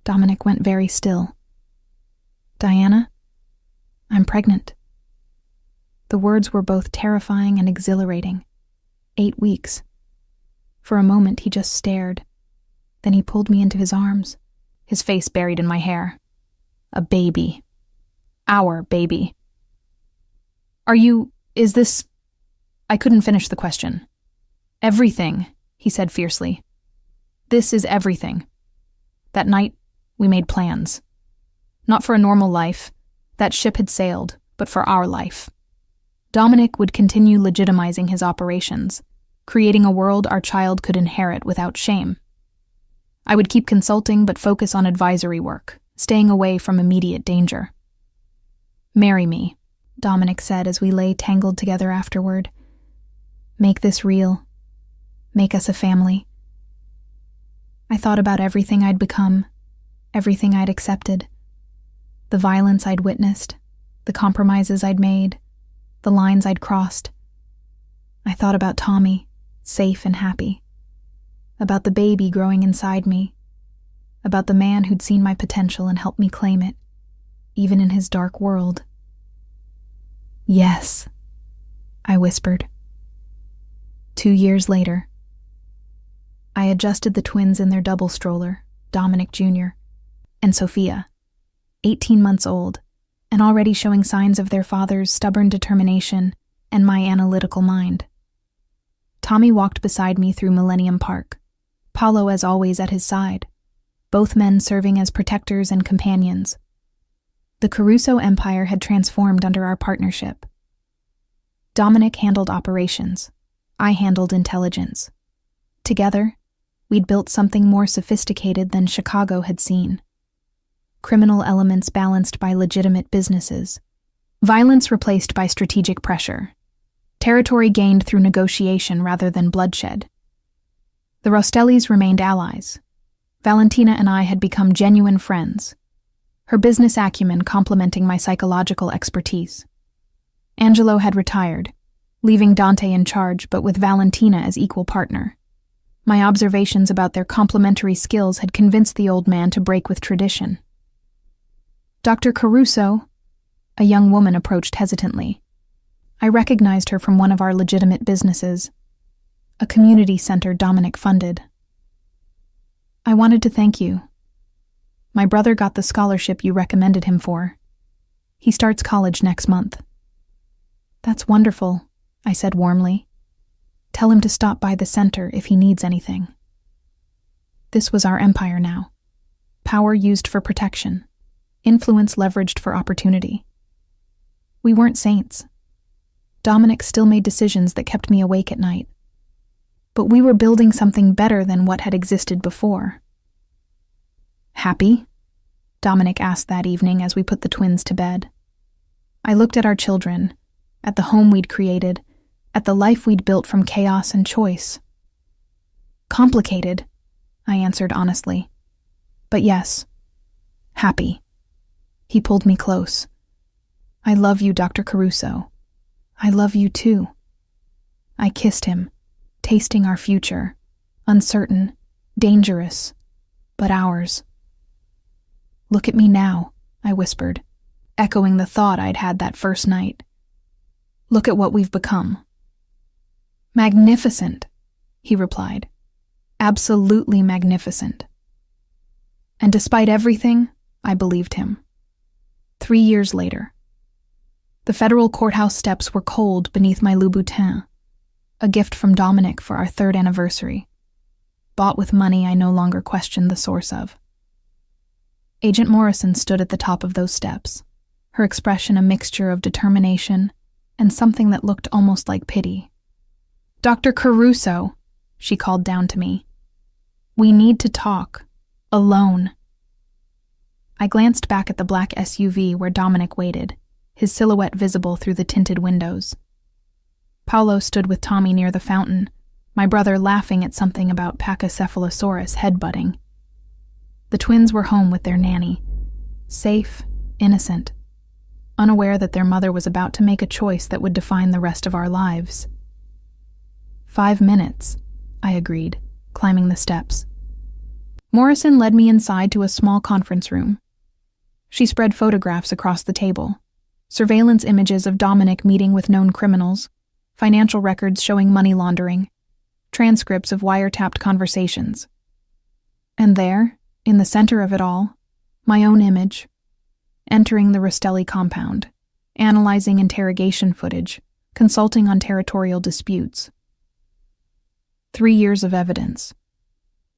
Dominic went very still. Diana, I'm pregnant. The words were both terrifying and exhilarating. 8 weeks. For a moment he just stared. Then he pulled me into his arms, his face buried in my hair. A baby. Our baby. Is this... I couldn't finish the question. Everything, he said fiercely. This is everything. That night, we made plans. Not for a normal life. That ship had sailed, but for our life. Dominic would continue legitimizing his operations, creating a world our child could inherit without shame. I would keep consulting but focus on advisory work, staying away from immediate danger. Marry me, Dominic said as we lay tangled together afterward. Make this real. Make us a family. I thought about everything I'd become, everything I'd accepted. The violence I'd witnessed, the compromises I'd made, the lines I'd crossed. I thought about Tommy, safe and happy. About the baby growing inside me. About the man who'd seen my potential and helped me claim it, even in his dark world. Yes, I whispered. 2 years later, I adjusted the twins in their double stroller, Dominic Jr. and Sophia, 18 months old, and already showing signs of their father's stubborn determination and my analytical mind. Tommy walked beside me through Millennium Park, Paulo as always at his side, both men serving as protectors and companions. The Caruso Empire had transformed under our partnership. Dominic handled operations. I handled intelligence. Together, we'd built something more sophisticated than Chicago had seen. Criminal elements balanced by legitimate businesses. Violence replaced by strategic pressure. Territory gained through negotiation rather than bloodshed. The Rostellis remained allies. Valentina and I had become genuine friends, her business acumen complementing my psychological expertise. Angelo had retired, leaving Dante in charge but with Valentina as equal partner. My observations about their complementary skills had convinced the old man to break with tradition. Dr. Caruso, a young woman, approached hesitantly. I recognized her from one of our legitimate businesses, a community center Dominic funded. I wanted to thank you. My brother got the scholarship you recommended him for. He starts college next month. That's wonderful, I said warmly. Tell him to stop by the center if he needs anything. This was our empire now. Power used for protection. Influence leveraged for opportunity. We weren't saints. Dominic still made decisions that kept me awake at night. But we were building something better than what had existed before. Happy? Dominic asked that evening as we put the twins to bed. I looked at our children, at the home we'd created, at the life we'd built from chaos and choice. Complicated, I answered honestly. But yes, happy. He pulled me close. I love you, Dr. Caruso. I love you too. I kissed him, tasting our future, uncertain, dangerous, but ours. Look at me now, I whispered, echoing the thought I'd had that first night. Look at what we've become. Magnificent, he replied. Absolutely magnificent. And despite everything, I believed him. 3 years later. The federal courthouse steps were cold beneath my Louboutin, a gift from Dominic for our 3rd anniversary, bought with money I no longer questioned the source of. Agent Morrison stood at the top of those steps, her expression a mixture of determination and something that looked almost like pity. Dr. Caruso, she called down to me. We need to talk. Alone. I glanced back at the black SUV where Dominic waited, his silhouette visible through the tinted windows. Paolo stood with Tommy near the fountain, my brother laughing at something about Pachycephalosaurus headbutting. The twins were home with their nanny, safe, innocent, unaware that their mother was about to make a choice that would define the rest of our lives. 5 minutes, I agreed, climbing the steps. Morrison led me inside to a small conference room. She spread photographs across the table, surveillance images of Dominic meeting with known criminals, financial records showing money laundering, transcripts of wiretapped conversations. And there, in the center of it all, my own image, entering the Rastelli compound, analyzing interrogation footage, consulting on territorial disputes. 3 years of evidence,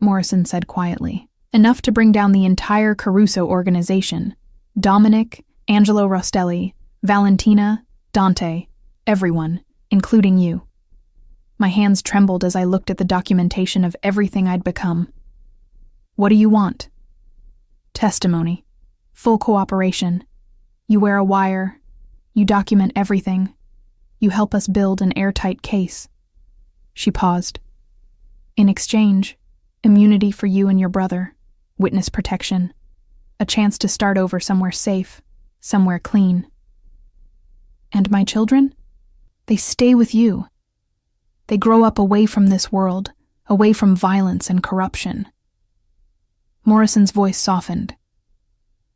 Morrison said quietly. Enough to bring down the entire Caruso organization. Dominic, Angelo Rastelli, Valentina, Dante, everyone, including you. My hands trembled as I looked at the documentation of everything I'd become. What do you want? Testimony. Full cooperation. You wear a wire. You document everything. You help us build an airtight case. She paused. In exchange, immunity for you and your brother, witness protection, a chance to start over somewhere safe, somewhere clean. And my children? They stay with you. They grow up away from this world, away from violence and corruption. Morrison's voice softened.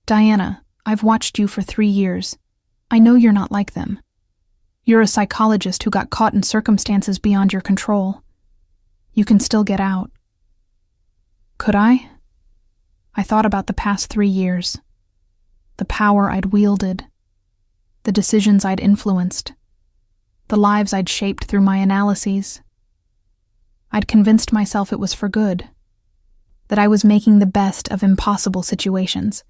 Diana, I've watched you for 3 years. I know you're not like them. You're a psychologist who got caught in circumstances beyond your control. You can still get out. Could I? I thought about the past 3 years, the power I'd wielded, the decisions I'd influenced, the lives I'd shaped through my analyses. I'd convinced myself it was for good, that I was making the best of impossible situations.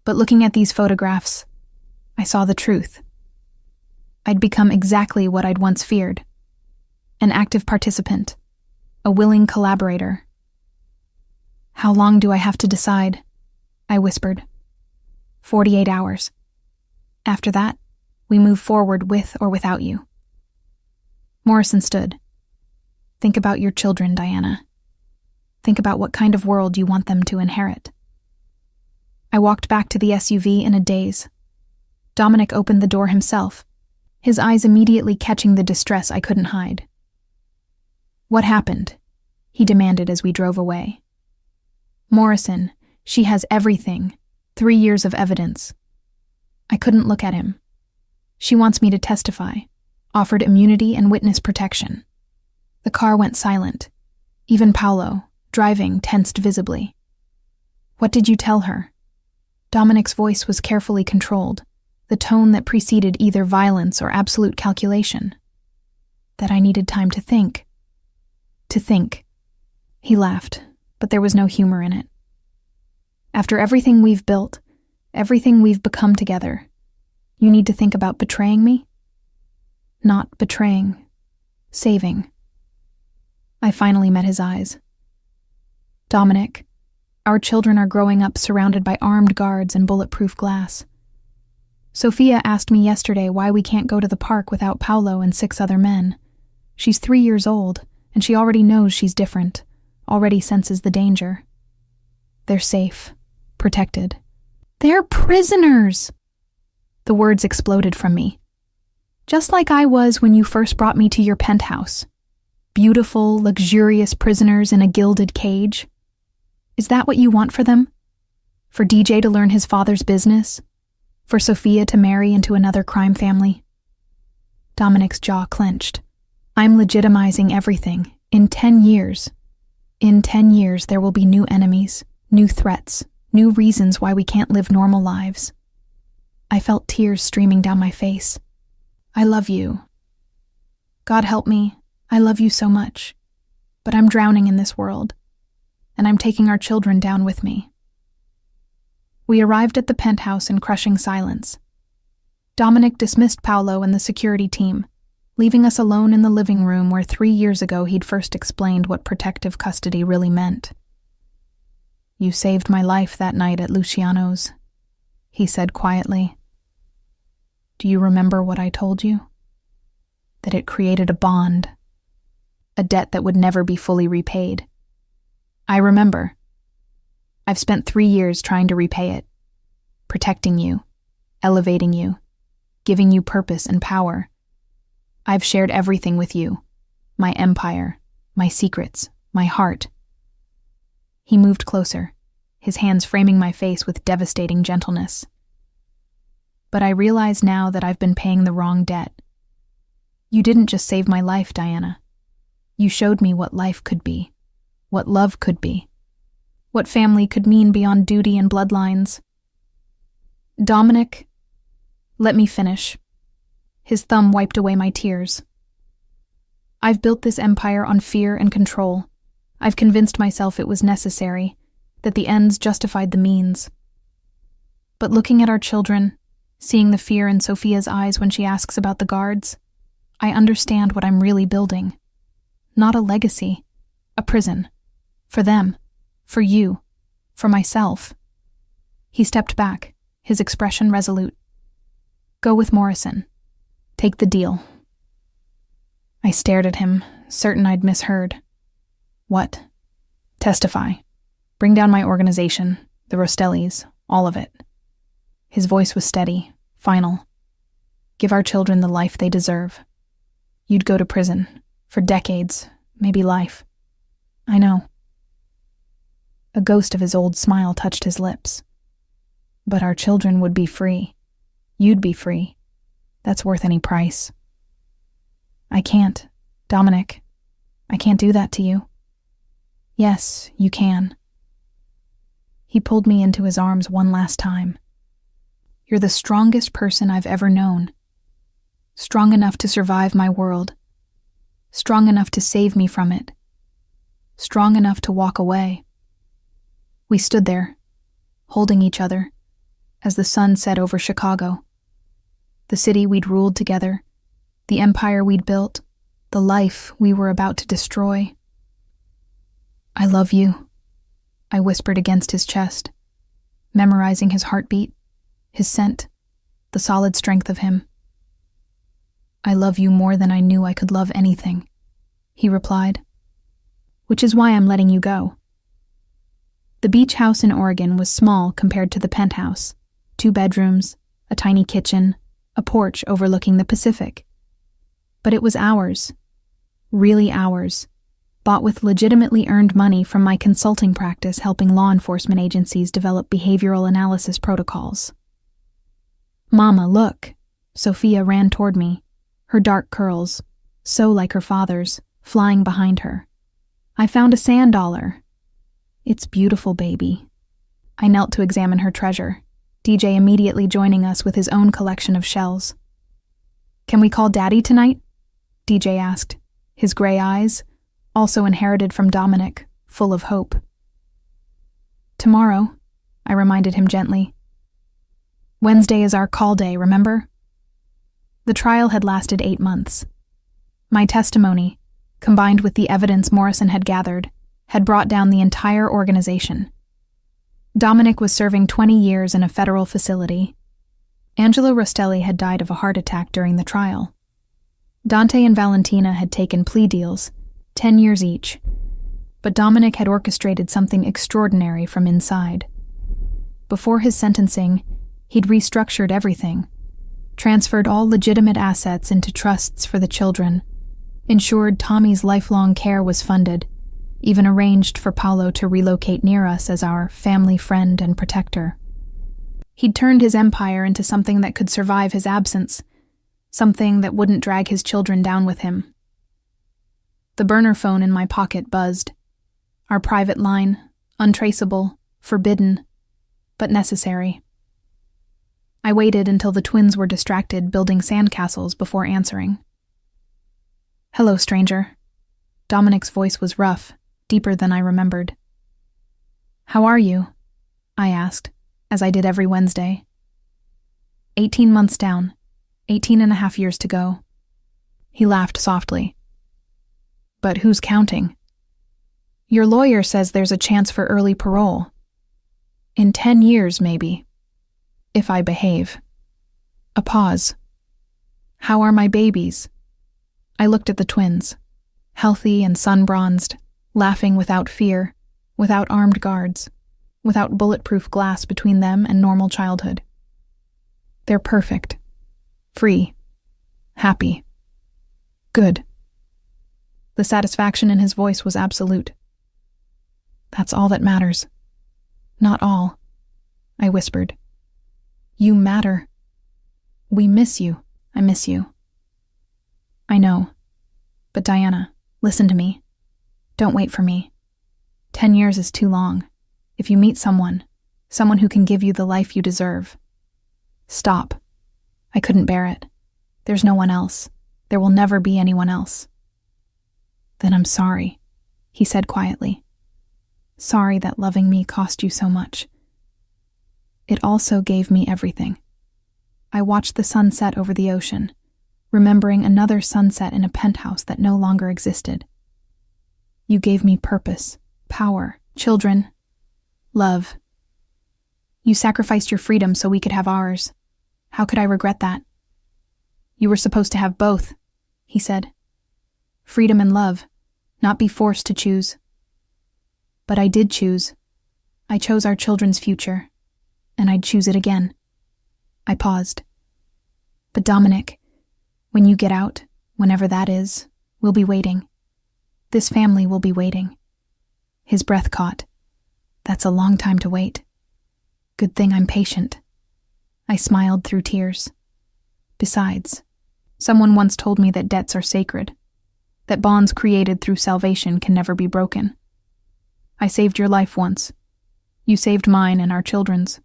But looking at these photographs, I saw the truth. I'd become exactly what I'd once feared, an active participant, a willing collaborator. How long do I have to decide? I whispered. 48 hours. After that, we move forward with or without you. Morrison stood. Think about your children, Diana. Think about what kind of world you want them to inherit. I walked back to the SUV in a daze. Dominic opened the door himself, his eyes immediately catching the distress I couldn't hide. What happened? He demanded as we drove away. Morrison, she has everything. 3 years of evidence. I couldn't look at him. She wants me to testify, offered immunity and witness protection. The car went silent. Even Paolo, driving, tensed visibly. What did you tell her? Dominic's voice was carefully controlled, the tone that preceded either violence or absolute calculation. That I needed time to think. To think. He laughed, but there was no humor in it. After everything we've built, everything we've become together, you need to think about betraying me? Not betraying. Saving. I finally met his eyes. Dominic, our children are growing up surrounded by armed guards and bulletproof glass. Sophia asked me yesterday why we can't go to the park without Paolo and 6 other men. She's 3 years old, and she already knows she's different, already senses the danger. They're safe, protected. They're prisoners! The words exploded from me. Just like I was when you first brought me to your penthouse. Beautiful, luxurious prisoners in a gilded cage. Is that what you want for them? For DJ to learn his father's business? For Sophia to marry into another crime family? Dominic's jaw clenched. I'm legitimizing everything. In 10 years. In 10 years, there will be new enemies, new threats, new reasons why we can't live normal lives. I felt tears streaming down my face. I love you. God help me. I love you so much. But I'm drowning in this world. And I'm taking our children down with me. We arrived at the penthouse in crushing silence. Dominic dismissed Paolo and the security team, leaving us alone in the living room where 3 years ago he'd first explained what protective custody really meant. You saved my life that night at Luciano's, he said quietly. Do you remember what I told you? That it created a bond, a debt that would never be fully repaid. I remember. I've spent 3 years trying to repay it, protecting you, elevating you, giving you purpose and power. I've shared everything with you, my empire, my secrets, my heart. He moved closer, his hands framing my face with devastating gentleness. But I realize now that I've been paying the wrong debt. You didn't just save my life, Diana. You showed me what life could be, what love could be, what family could mean beyond duty and bloodlines. Dominic, let me finish. His thumb wiped away my tears. I've built this empire on fear and control. I've convinced myself it was necessary, that the ends justified the means. But looking at our children, seeing the fear in Sophia's eyes when she asks about the guards, I understand what I'm really building. Not a legacy, a prison. For them, for you, for myself. He stepped back, his expression resolute. Go with Morrison. Take the deal. I stared at him, certain I'd misheard. What? Testify. Bring down my organization, the Rostellis, all of it. His voice was steady, final. Give our children the life they deserve. You'd go to prison, for decades, maybe life. I know. A ghost of his old smile touched his lips. But our children would be free. You'd be free. That's worth any price. I can't, Dominic. I can't do that to you. Yes, you can. He pulled me into his arms one last time. You're the strongest person I've ever known. Strong enough to survive my world. Strong enough to save me from it. Strong enough to walk away. We stood there, holding each other, as the sun set over Chicago. The city we'd ruled together, the empire we'd built, the life we were about to destroy. I love you, I whispered against his chest, memorizing his heartbeat, his scent, the solid strength of him. I love you more than I knew I could love anything, he replied. Which is why I'm letting you go. The beach house in Oregon was small compared to the penthouse. 2 bedrooms, a tiny kitchen, a porch overlooking the Pacific. But it was ours. Really ours. Bought with legitimately earned money from my consulting practice helping law enforcement agencies develop behavioral analysis protocols. Mama, look. Sophia ran toward me, her dark curls, so like her father's, flying behind her. I found a sand dollar. It's beautiful, baby. I knelt to examine her treasure, DJ immediately joining us with his own collection of shells. Can we call Daddy tonight? DJ asked, his gray eyes, also inherited from Dominic, full of hope. Tomorrow, I reminded him gently. Wednesday is our call day, remember? The trial had lasted 8 months. My testimony, combined with the evidence Morrison had gathered, had brought down the entire organization. Dominic was serving 20 years in a federal facility. Angelo Rostelli had died of a heart attack during the trial. Dante and Valentina had taken plea deals, 10 years each, but Dominic had orchestrated something extraordinary from inside. Before his sentencing, he'd restructured everything, transferred all legitimate assets into trusts for the children, ensured Tommy's lifelong care was funded, even arranged for Paolo to relocate near us as our family friend and protector. He'd turned his empire into something that could survive his absence, something that wouldn't drag his children down with him. The burner phone in my pocket buzzed. Our private line, untraceable, forbidden, but necessary. I waited until the twins were distracted building sandcastles before answering. "Hello, stranger." Dominic's voice was rough, deeper than I remembered. "How are you?" I asked, as I did every Wednesday. 18 months down, 18 and a half years to go. He laughed softly. "But who's counting? Your lawyer says there's a chance for early parole. In 10 years, maybe. If I behave." A pause. "How are my babies?" I looked at the twins, healthy and sun-bronzed, laughing without fear, without armed guards, without bulletproof glass between them and normal childhood. "They're perfect. Free. Happy. Good." The satisfaction in his voice was absolute. "That's all that matters." "Not all," I whispered. "You matter. We miss you. I miss you." "I know. But Diana, listen to me. Don't wait for me. 10 years is too long. If you meet someone who can give you the life you deserve, stop. I couldn't bear it. There's no one else. There will never be anyone else." "Then I'm sorry," he said quietly. "Sorry that loving me cost you so much. It also gave me everything." I watched the sun set over the ocean, remembering another sunset in a penthouse that no longer existed. "You gave me purpose, power, children, love. You sacrificed your freedom so we could have ours. How could I regret that?" "You were supposed to have both," he said. "Freedom and love, not be forced to choose." "But I did choose. I chose our children's future, and I'd choose it again." I paused. "But Dominic, when you get out, whenever that is, we'll be waiting. This family will be waiting." His breath caught. "That's a long time to wait. Good thing I'm patient." I smiled through tears. "Besides, someone once told me that debts are sacred, that bonds created through salvation can never be broken. I saved your life once. You saved mine and our children's.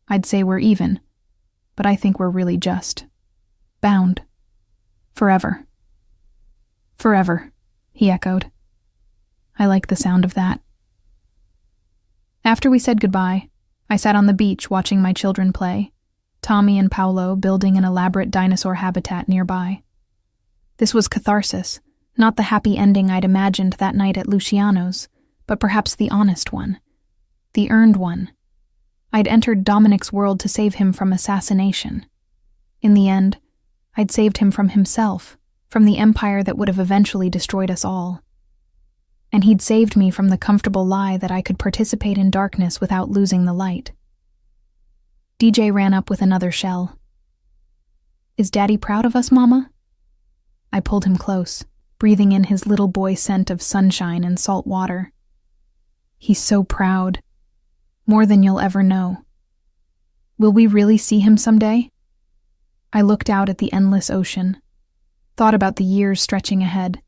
I'd say we're even, but I think we're really just. Bound. Forever." "Forever," he echoed. I like the sound of that. After we said goodbye, I sat on the beach watching my children play, Tommy and Paolo building an elaborate dinosaur habitat nearby. This was catharsis, not the happy ending I'd imagined that night at Luciano's, but perhaps the honest one, the earned one. I'd entered Dominic's world to save him from assassination. In the end, I'd saved him from himself, from the empire that would have eventually destroyed us all. And he'd saved me from the comfortable lie that I could participate in darkness without losing the light. DJ ran up with another shell. "Is Daddy proud of us, Mama?" I pulled him close, breathing in his little boy scent of sunshine and salt water. "He's so proud. More than you'll ever know. Will we really see him someday?" I looked out at the endless ocean, thought about the years stretching ahead,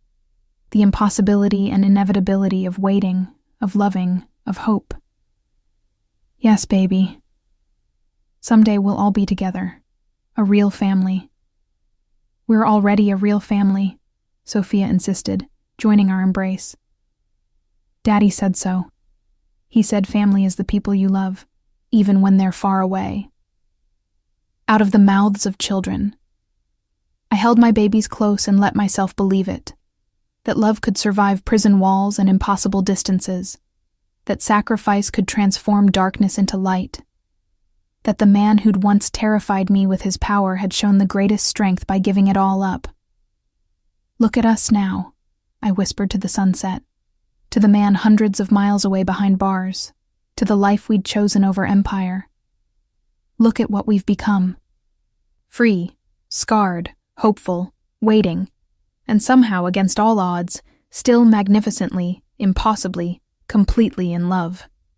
the impossibility and inevitability of waiting, of loving, of hope. "Yes, baby. Someday we'll all be together, a real family." "We're already a real family," Sophia insisted, joining our embrace. "Daddy said so. He said family is the people you love, even when they're far away." Out of the mouths of children. I held my babies close and let myself believe it, that love could survive prison walls and impossible distances, that sacrifice could transform darkness into light, that the man who'd once terrified me with his power had shown the greatest strength by giving it all up. "Look at us now," I whispered to the sunset, to the man hundreds of miles away behind bars, to the life we'd chosen over empire. "Look at what we've become. free, scarred, hopeful, waiting, and somehow, against all odds, still magnificently, impossibly, completely in love.